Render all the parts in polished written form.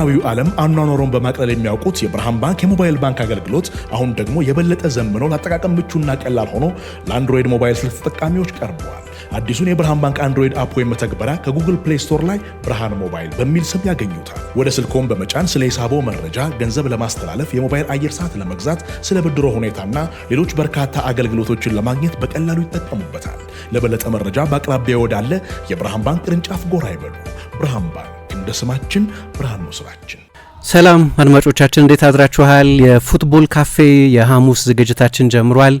በዘመናዊው ዓለም አኗኗሩን በማቅለል የሚያውቁት የብርሃን ባንክ የሞባይል ባንክ አገልግሎት አሁን ደግሞ የበለጠ ዘምኖ ለአጠቃቀም ምቹና ቀላል ሆኖ ለአንድሮይድ ሞባይል ስልክ ተጠቃሚዎች ቀርቧል። አዲሱን የብርሃን ባንክ አንድሮይድ አፕ ወይም መተግበሪያ ከጉግል ፕሌይ ስቶር ላይ ብርሃን ሞባይል በሚል ስም ያገኙታል። ወደ ስልክዎን በመጫን ስለ ሂሳቦ መረጃ፣ ገንዘብ ለማስተላለፍ፣ የሞባይል አየር ሰዓት ለመግዛት፣ ስለ ብድሮ ሁኔታና ሌሎች በርካታ አገልግሎቶችን ለማግኘት በቀላሉ ይጠቀሙበታል። ለበለጠ መረጃ በአቅራቢያው ወዳለ የብርሃን ባንክ ቅርንጫፍ ጎራ ይበሉ። ብርሃን ባንክ እንደ ስማችን ብርሃን ነው ስራችን። ሰላም አድማጮቻችን፣ እንዴት አድራችኋል? የፉትቦል ካፌ የሐሙስ ዝግጅታችን ጀምሯል።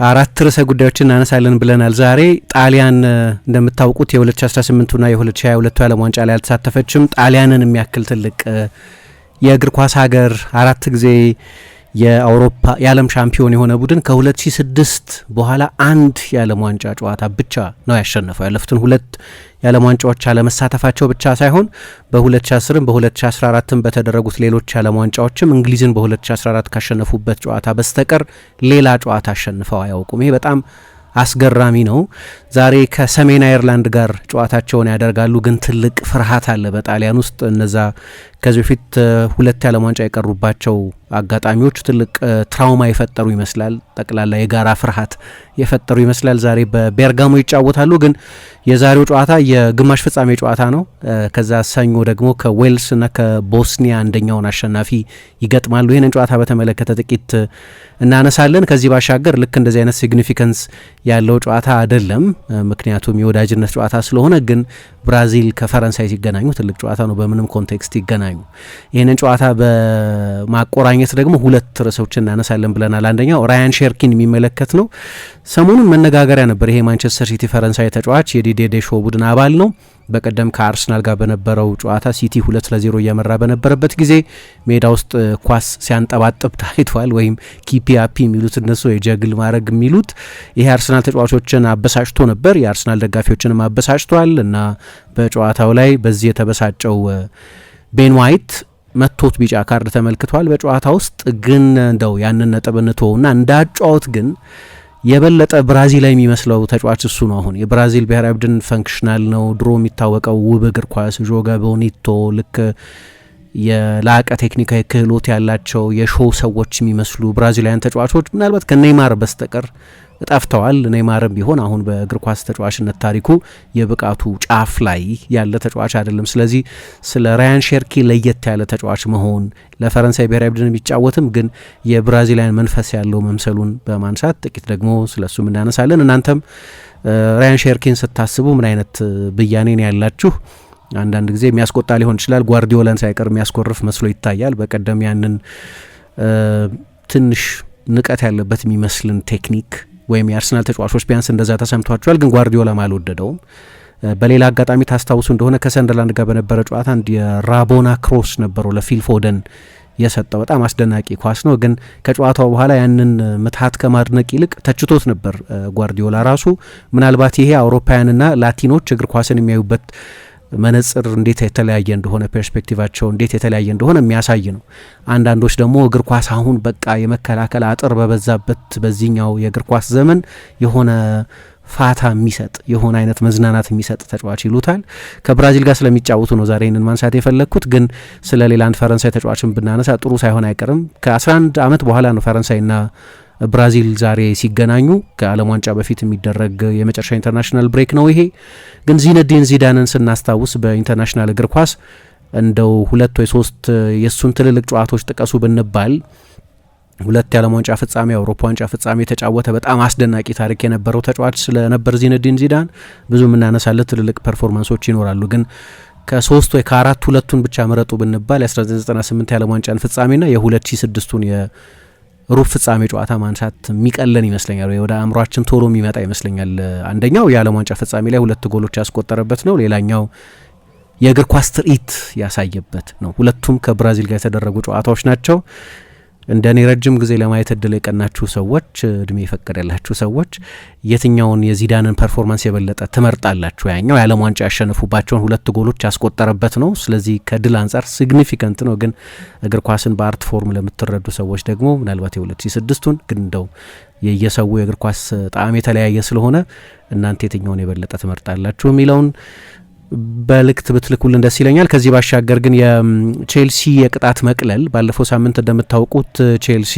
4 ርዕሰ ጉዳዮችን እናነሳለን ብለናል። ዛሬ ጣሊያን እንደምታውቁት የ2018ና የ2022 ዓለም ዋንጫ ላይ አልተሳተፈችም። ጣሊያንን የሚያክል ትልቅ የእግር ኳስ ሀገር 4 ጊዜ የአውሮፓ የዓለም ሻምፒዮን የሆነ ቡድን ከ2006 በኋላ አንድ የዓለም ዋንጫ ጨዋታ ብቻ ነው ያሸነፈው። ያለፉትን 2 የዓለም ዋንጫዎች አለመሳተፋቸው ብቻ ሳይሆን በ2010ም በ2014ም በተደረጉት ሌሎች የዓለም ዋንጫዎችም እንግሊዝን በ2014 ካሸነፉበት ጨዋታ በስተቀር ሌላ ጨዋታ አሸንፈው አያውቁም። ይሄ በጣም አስገራሚ ነው። ዛሬ ከሰሜን አየርላንድ ጋር ጨዋታቸውን ያደርጋሉ። ግን ትልቅ ፍርሃት አለ በጣሊያን ውስጥ። እነዛ ከዚህ በፊት 2 የዓለም ዋንጫ የቀሩባቸው አጋጣሚዎች ትልቅ ትራውማ የፈጠሩ ይመስላል። ጠቅላላ የጋራ ፍርሃት የፈጠሩ ይመስላል። ዛሬ በቤርጋሞ ይጫወታሉ። ግን የዛሬው ጨዋታ የግማሽ ፍጻሜ ጨዋታ ነው። ከዛ ሰኞ ደግሞ ከዌልስ እና ከቦስኒያ አንደኛውን አሸናፊ ይገጥማሉ። ይህንን ጨዋታ በተመለከተ ጥቂት እናነሳለን። ከዚህ ባሻገር ልክ እንደዚህ አይነት ሲግኒፊካንስ ያለው ጨዋታ አይደለም፣ ምክንያቱም የወዳጅነት ጨዋታ ስለሆነ። ግን ብራዚል ከፈረንሳይ ሲገናኙ ትልቅ ጨዋታ ነው፣ በምንም ኮንቴክስት ይገናኙ። ይህንን ጨዋታ በማቆራኘት ደግሞ 2 ርዕሶችን እናነሳለን ብለናል። አንደኛው ራያን ሼርኪን የሚመለከት ነው። ሰሞኑን መነጋገሪያ ነበር። ይሄ ማንቸስተር ሲቲ ፈረንሳይ ተጫዋች የዲዲዬ ዴሾ ቡድን አባል ነው። በቀደም ከአርሰናል ጋር በነበረው ጨዋታ ሲቲ 2-0 እየመራ በነበረበት ጊዜ ሜዳ ውስጥ ኳስ ሲያንጠባጥብ ታይቷል። ወይም ኪፒ አፒ የሚሉት እነሱ የጀግል ማድረግ የሚሉት ይሄ አርሰናል ተጫዋቾችን አበሳጭቶ ነበር፣ የአርሰናል ደጋፊዎችንም አበሳጭቷል። እና በጨዋታው ላይ በዚህ የተበሳጨው ቤን ዋይት መቶት ቢጫ ካርድ ተመልክቷል በጨዋታ ውስጥ። ግን እንደው ያንን ነጥብ እንተውና እንዳጫወት ግን የበለጠ ብራዚላዊ የሚመስለው ተጫዋች እሱ ነው። አሁን የብራዚል ብሔራዊ ቡድን ፈንክሽናል ነው። ድሮ የሚታወቀው ውብ እግር ኳስ ጆጋ ቦኒቶ፣ ልክ የላቀ ቴክኒካዊ ክህሎት ያላቸው የሾው ሰዎች የሚመስሉ ብራዚላውያን ተጫዋቾች ምናልባት ከኔይማር በስተቀር ጠፍተዋል። ኔይማርም ቢሆን አሁን በእግር ኳስ ተጫዋችነት ታሪኩ የብቃቱ ጫፍ ላይ ያለ ተጫዋች አይደለም። ስለዚህ ስለ ራያን ሼርኪ ለየት ያለ ተጫዋች መሆን ለፈረንሳይ ብሔራዊ ቡድን የሚጫወትም ግን የብራዚላውያን መንፈስ ያለው መምሰሉን በማንሳት ጥቂት ደግሞ ስለሱ እናነሳለን። እናንተም ራያን ሼርኪን ስታስቡ ምን አይነት ብያኔን ያላችሁ? አንዳንድ ጊዜ የሚያስቆጣ ሊሆን ይችላል። ጓርዲዮላን ሳይቀር የሚያስኮርፍ መስሎ ይታያል። በቀደም ያንን ትንሽ ንቀት ያለበት የሚመስልን ቴክኒክ ወይም የአርሰናል ተጫዋቾች ቢያንስ እንደዛ ተሰምቷቸዋል። ግን ጓርዲዮላም አልወደደውም። በሌላ አጋጣሚ ታስታውሱ እንደሆነ ከሰንደርላንድ ጋር በነበረ ጨዋታ አንድ የራቦና ክሮስ ነበረው ለፊል ፎደን የሰጠው በጣም አስደናቂ ኳስ ነው። ግን ከጨዋታው በኋላ ያንን ምትሃት ከማድነቅ ይልቅ ተችቶት ነበር ጓርዲዮላ ራሱ። ምናልባት ይሄ አውሮፓውያንና ላቲኖች እግር ኳስን የሚያዩበት መነጽር እንዴት የተለያየ እንደሆነ፣ ፐርስፔክቲቫቸው እንዴት የተለያየ እንደሆነ የሚያሳይ ነው። አንዳንዶች ደግሞ እግር ኳስ አሁን በቃ የመከላከል አጥር በበዛበት በዚህኛው የእግር ኳስ ዘመን የሆነ ፋታ የሚሰጥ የሆነ አይነት መዝናናት የሚሰጥ ተጫዋች ይሉታል። ከብራዚል ጋር ስለሚጫወቱ ነው ዛሬ ይህንን ማንሳት የፈለግኩት። ግን ስለ ሌላ አንድ ፈረንሳይ ተጫዋችን ብናነሳ ጥሩ ሳይሆን አይቀርም። ከ11 ዓመት በኋላ ነው ፈረንሳይና ብራዚል ዛሬ ሲገናኙ። ከዓለም ዋንጫ በፊት የሚደረግ የመጨረሻ ኢንተርናሽናል ብሬክ ነው ይሄ። ግን ዚነዲን ዚዳንን ስናስታውስ በኢንተርናሽናል እግር ኳስ እንደው 2 ወይ 3 የእሱን ትልልቅ ጨዋታዎች ጥቀሱ ብንባል 2 የዓለም ዋንጫ ፍጻሜ፣ የአውሮፓ ዋንጫ ፍጻሜ የተጫወተ በጣም አስደናቂ ታሪክ የነበረው ተጫዋች ስለነበር ዚነዲን ዚዳን ብዙ የምናነሳለት ትልልቅ ፐርፎርማንሶች ይኖራሉ። ግን ከ3 ወይ ከ4 2ቱን ብቻ ምረጡ ብንባል የ1998 የዓለም ዋንጫን ፍጻሜና የ2006ቱን ሩብ ፍጻሜ ጨዋታ ማንሳት የሚቀለን ይመስለኛል። ወደ አእምሯችን ቶሎ የሚመጣ ይመስለኛል። አንደኛው የዓለም ዋንጫ ፍጻሜ ላይ 2 ጎሎች ያስቆጠረበት ነው። ሌላኛው የእግር ኳስ ትርኢት ያሳየበት ነው። ሁለቱም ከብራዚል ጋር የተደረጉ ጨዋታዎች ናቸው። እንደኔ ረጅም ጊዜ ለማየት እድል የቀናችሁ ሰዎች፣ እድሜ የፈቀደላችሁ ሰዎች የትኛውን የዚዳንን ፐርፎርማንስ የበለጠ ትመርጣላችሁ? ያኛው የዓለም ዋንጫ ያሸነፉባቸውን 2 ጎሎች ያስቆጠረበት ነው። ስለዚህ ከድል አንጻር ሲግኒፊካንት ነው። ግን እግር ኳስን በአርት ፎርም ለምትረዱ ሰዎች ደግሞ ምናልባት የ2006ቱን ግን እንደው የየሰው የእግር ኳስ ጣዕም የተለያየ ስለሆነ እናንተ የትኛውን የበለጠ ትመርጣላችሁ የሚለውን በልክት ብትልኩልን ደስ ይለኛል። ከዚህ ባሻገር ግን የቼልሲ የቅጣት መቅለል ባለፈው ሳምንት እንደምታውቁት ቼልሲ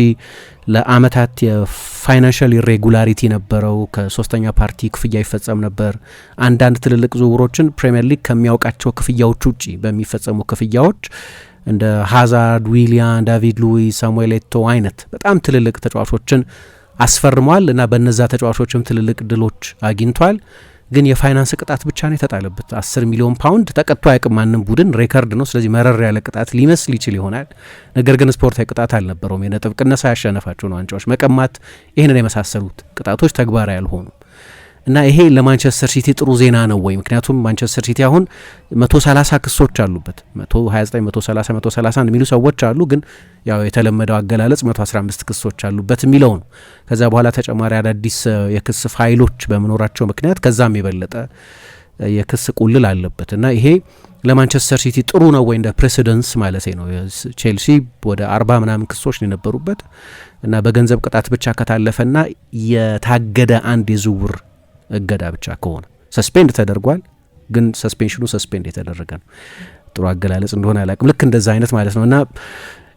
ለአመታት የፋይናንሻል ኢሬጉላሪቲ ነበረው። ከሶስተኛ ፓርቲ ክፍያ ይፈጸም ነበር። አንዳንድ ትልልቅ ዝውውሮችን ፕሪሚየር ሊግ ከሚያውቃቸው ክፍያዎች ውጪ በሚፈጸሙ ክፍያዎች እንደ ሃዛርድ፣ ዊሊያን፣ ዳቪድ ሉዊስ፣ ሳሙኤል ኤቶ አይነት በጣም ትልልቅ ተጫዋቾችን አስፈርሟል እና በነዛ ተጫዋቾችም ትልልቅ ድሎች አግኝቷል። ግን የፋይናንስ ቅጣት ብቻ ነው የተጣለበት። 10 ሚሊዮን ፓውንድ ተቀጥቶ አያውቅም ማንም ቡድን፣ ሬከርድ ነው። ስለዚህ መረር ያለ ቅጣት ሊመስል ይችል ይሆናል። ነገር ግን ስፖርታዊ ቅጣት አልነበረውም። የነጥብ ቅነሳ፣ ያሸነፋቸውን ዋንጫዎች መቀማት፣ ይህንን የመሳሰሉት ቅጣቶች ተግባራዊ አልሆኑም እና ይሄ ለማንቸስተር ሲቲ ጥሩ ዜና ነው ወይ? ምክንያቱም ማንቸስተር ሲቲ አሁን 130 ክሶች አሉበት። 129 130 131 የሚሉ ሰዎች አሉ። ግን ያው የተለመደው አገላለጽ 115 ክሶች አሉበት የሚለው ነው። ከዛ በኋላ ተጨማሪ አዳዲስ የክስ ፋይሎች በመኖራቸው ምክንያት ከዛም የበለጠ የክስ ቁልል አለበት እና ይሄ ለማንቸስተር ሲቲ ጥሩ ነው ወይ? እንደ ፕሬሲደንስ ማለት ነው። ቼልሲ ወደ 40 ምናምን ክሶች ነው የነበሩበት እና በገንዘብ ቅጣት ብቻ ከታለፈና የታገደ አንድ የዝውውር እገዳ ብቻ ከሆነ ሰስፔንድ ተደርጓል። ግን ሰስፔንሽኑ ሰስፔንድ የተደረገ ነው። ጥሩ አገላለጽ እንደሆነ አላቅም። ልክ እንደዛ አይነት ማለት ነው እና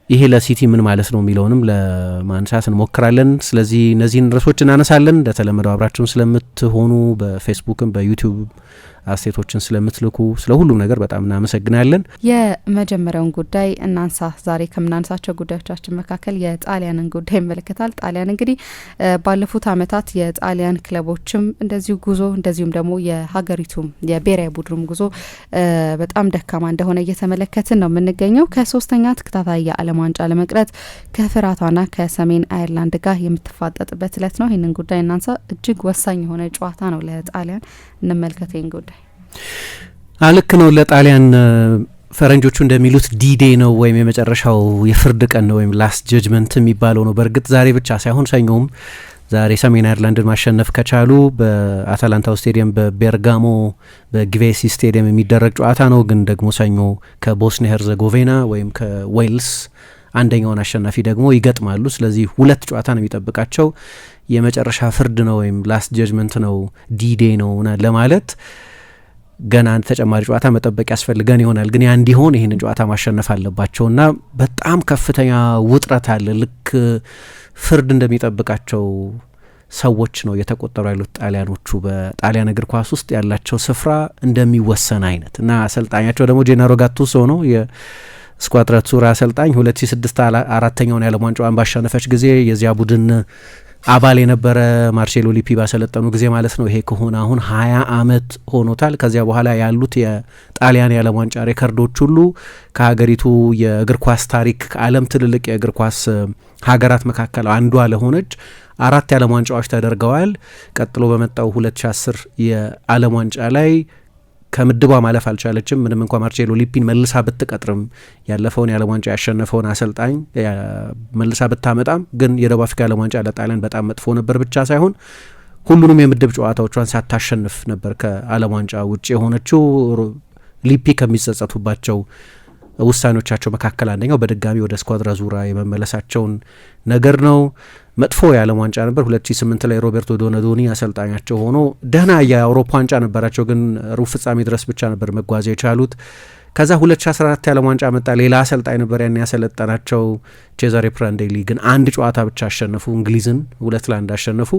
ይሄ ለሲቲ ምን ማለት ነው የሚለውንም ለማንሳት እንሞክራለን። ስለዚህ እነዚህን ርዕሶች እናነሳለን። እንደተለመደው አብራችሁን ስለምትሆኑ በፌስቡክም በዩቲዩብ አስተያየቶችን ስለምትልኩ ስለ ሁሉም ነገር በጣም እናመሰግናለን። የመጀመሪያውን ጉዳይ እናንሳ። ዛሬ ከምናነሳቸው ጉዳዮቻችን መካከል የጣሊያንን ጉዳይ ይመለከታል። ጣሊያን እንግዲህ ባለፉት አመታት የጣሊያን ክለቦችም እንደዚሁ ጉዞ እንደዚሁም ደግሞ የሀገሪቱም የብሔራዊ ቡድኑም ጉዞ በጣም ደካማ እንደሆነ እየተመለከትን ነው የምንገኘው። ከሶስተኛ ተከታታይ የዓለም ዋንጫ ለመቅረት ከፍራቷና ከሰሜን አየርላንድ ጋር የምትፋጠጥበት እለት ነው። ይህንን ጉዳይ እናንሳ። እጅግ ወሳኝ የሆነ ጨዋታ ነው ለጣሊያን። እንመልከት ይህን ጉዳይ። ልክ ነው። ለጣሊያን ፈረንጆቹ እንደሚሉት ዲዴ ነው ወይም የመጨረሻው የፍርድ ቀን ነው ወይም ላስት ጀጅመንት የሚባለው ነው። በእርግጥ ዛሬ ብቻ ሳይሆን ሰኞም ዛሬ ሰሜን አየርላንድን ማሸነፍ ከቻሉ በአታላንታው ስቴዲየም በቤርጋሞ በግቬሲ ስቴዲየም የሚደረግ ጨዋታ ነው። ግን ደግሞ ሰኞ ከቦስኒያ ሄርዘጎቬና ወይም ከዌልስ አንደኛውን አሸናፊ ደግሞ ይገጥማሉ። ስለዚህ ሁለት ጨዋታ ነው የሚጠብቃቸው። የመጨረሻ ፍርድ ነው ወይም ላስት ጀጅመንት ነው ዲዴ ነው ለማለት ገና አንድ ተጨማሪ ጨዋታ መጠበቅ ያስፈልገን ይሆናል። ግን ያ እንዲሆን ይህንን ጨዋታ ማሸነፍ አለባቸውና በጣም ከፍተኛ ውጥረት አለ። ልክ ፍርድ እንደሚጠብቃቸው ሰዎች ነው እየተቆጠሩ ያሉት ጣሊያኖቹ። በጣሊያን እግር ኳስ ውስጥ ያላቸው ስፍራ እንደሚወሰን አይነት እና አሰልጣኛቸው ደግሞ ጄናሮ ጋቱሶ ነው የስኳድራቱራ አሰልጣኝ። 2006 አራተኛውን የዓለም ዋንጫዋን ባሸነፈች ጊዜ የዚያ ቡድን አባል የነበረ ማርሴሎ ሊፒ ባሰለጠኑ ጊዜ ማለት ነው። ይሄ ከሆነ አሁን 20 ዓመት ሆኖታል። ከዚያ በኋላ ያሉት የጣሊያን የዓለም ዋንጫ ሬከርዶች ሁሉ ከሀገሪቱ የእግር ኳስ ታሪክ ከዓለም ትልልቅ የእግር ኳስ ሀገራት መካከል አንዷ ለሆነች 4 የዓለም ዋንጫዎች ተደርገዋል። ቀጥሎ በመጣው 2010 የዓለም ዋንጫ ላይ ከምድቧ ማለፍ አልቻለችም። ምንም እንኳ ማርሴሎ ሊፒን መልሳ ብትቀጥርም ያለፈውን የዓለም ዋንጫ ያሸነፈውን አሰልጣኝ መልሳ ብታመጣም ግን የደቡብ አፍሪካ የዓለም ዋንጫ ለጣሊያን በጣም መጥፎ ነበር ብቻ ሳይሆን ሁሉንም የምድብ ጨዋታዎቿን ሳታሸንፍ ነበር ከዓለም ዋንጫ ውጭ የሆነችው። ሊፒ ከሚጸጸቱባቸው ውሳኔዎቻቸው መካከል አንደኛው በድጋሚ ወደ ስኳድራ ዙራ የመመለሳቸውን ነገር ነው። መጥፎ የዓለም ዋንጫ ነበር። 2008 ላይ ሮቤርቶ ዶናዶኒ አሰልጣኛቸው ሆኖ ደህና የአውሮፓ ዋንጫ ነበራቸው፣ ግን ሩብ ፍጻሜ ድረስ ብቻ ነበር መጓዝ የቻሉት። ከዛ 2014 የዓለም ዋንጫ መጣ። ሌላ አሰልጣኝ ነበር ያን ያሰለጠናቸው ቼዛሬ ፕራንዴሊ፣ ግን አንድ ጨዋታ ብቻ አሸነፉ። እንግሊዝን 2-1 አሸነፉ።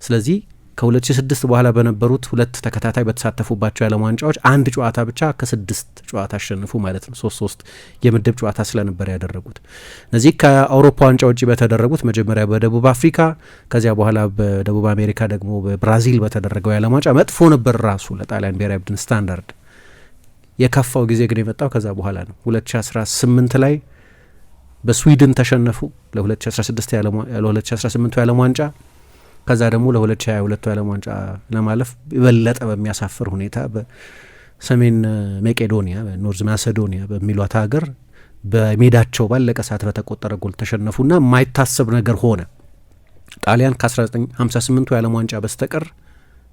ስለዚህ ከ2006 በኋላ በነበሩት 2 ተከታታይ በተሳተፉባቸው የዓለም ዋንጫዎች አንድ ጨዋታ ብቻ ከ6 ጨዋታ አሸነፉ ማለት ነው። 3-3 የምድብ ጨዋታ ስለነበር ያደረጉት። እነዚህ ከአውሮፓ ዋንጫ ውጭ በተደረጉት መጀመሪያ በደቡብ አፍሪካ፣ ከዚያ በኋላ በደቡብ አሜሪካ ደግሞ በብራዚል በተደረገው የዓለም ዋንጫ መጥፎ ነበር ራሱ ለጣሊያን ብሔራዊ ቡድን ስታንዳርድ። የከፋው ጊዜ ግን የመጣው ከዛ በኋላ ነው። 2018 ላይ በስዊድን ተሸነፉ ለ2018 የዓለም ዋንጫ። ከዛ ደግሞ ለ2022 የዓለም ዋንጫ ለማለፍ የበለጠ በሚያሳፍር ሁኔታ በሰሜን መቄዶኒያ ኖርዝ ማሴዶኒያ በሚሏት ሀገር በሜዳቸው ባለቀ ሰዓት በተቆጠረ ጎል ተሸነፉና የማይታሰብ ነገር ሆነ። ጣሊያን ከ1958 የዓለም ዋንጫ በስተቀር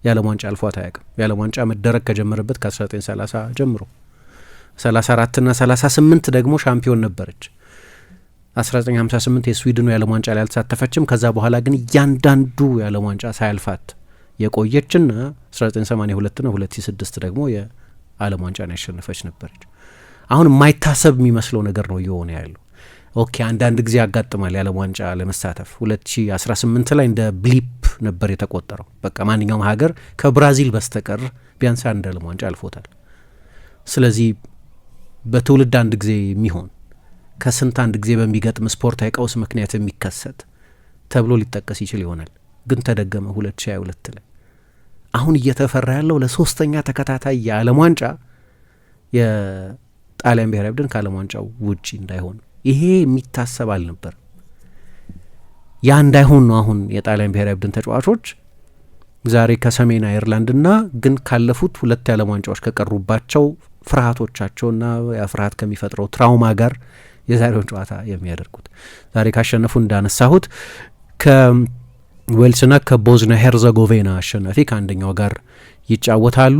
የዓለም ዋንጫ አልፏት አያውቅም። የዓለም ዋንጫ መደረግ ከጀመረበት ከ1930 ጀምሮ 34 እና 38 ደግሞ ሻምፒዮን ነበረች። 1958 የስዊድኑ የዓለም ዋንጫ ላይ አልተሳተፈችም። ከዛ በኋላ ግን እያንዳንዱ የዓለም ዋንጫ ሳያልፋት የቆየችና 1982 እና 2006 ደግሞ ዓለም ዋንጫን ያሸነፈች ነበረች። አሁን የማይታሰብ የሚመስለው ነገር ነው እየሆነ ያለው። ኦኬ አንዳንድ ጊዜ ያጋጥማል የዓለም ዋንጫ ለመሳተፍ 2018 ላይ እንደ ብሊፕ ነበር የተቆጠረው። በቃ ማንኛውም ሀገር ከብራዚል በስተቀር ቢያንስ አንድ ዓለም ዋንጫ አልፎታል። ስለዚህ በትውልድ አንድ ጊዜ የሚሆን ከስንት አንድ ጊዜ በሚገጥም ስፖርታዊ ቀውስ ምክንያት የሚከሰት ተብሎ ሊጠቀስ ይችል ይሆናል። ግን ተደገመ 2022 ላይ። አሁን እየተፈራ ያለው ለሶስተኛ ተከታታይ የዓለም ዋንጫ የጣሊያን ብሔራዊ ቡድን ከዓለም ዋንጫው ውጪ እንዳይሆን። ይሄ የሚታሰብ አልነበር። ያ እንዳይሆን ነው አሁን የጣሊያን ብሔራዊ ቡድን ተጫዋቾች ዛሬ ከሰሜን አየርላንድና ግን ካለፉት 2 የዓለም ዋንጫዎች ከቀሩባቸው ፍርሃቶቻቸውና ያ ፍርሃት ከሚፈጥረው ትራውማ ጋር የዛሬውን ጨዋታ የሚያደርጉት። ዛሬ ካሸነፉ እንዳነሳሁት ከዌልስና ከቦዝኒያ ሄርዘጎቬና አሸናፊ ከአንደኛው ጋር ይጫወታሉ።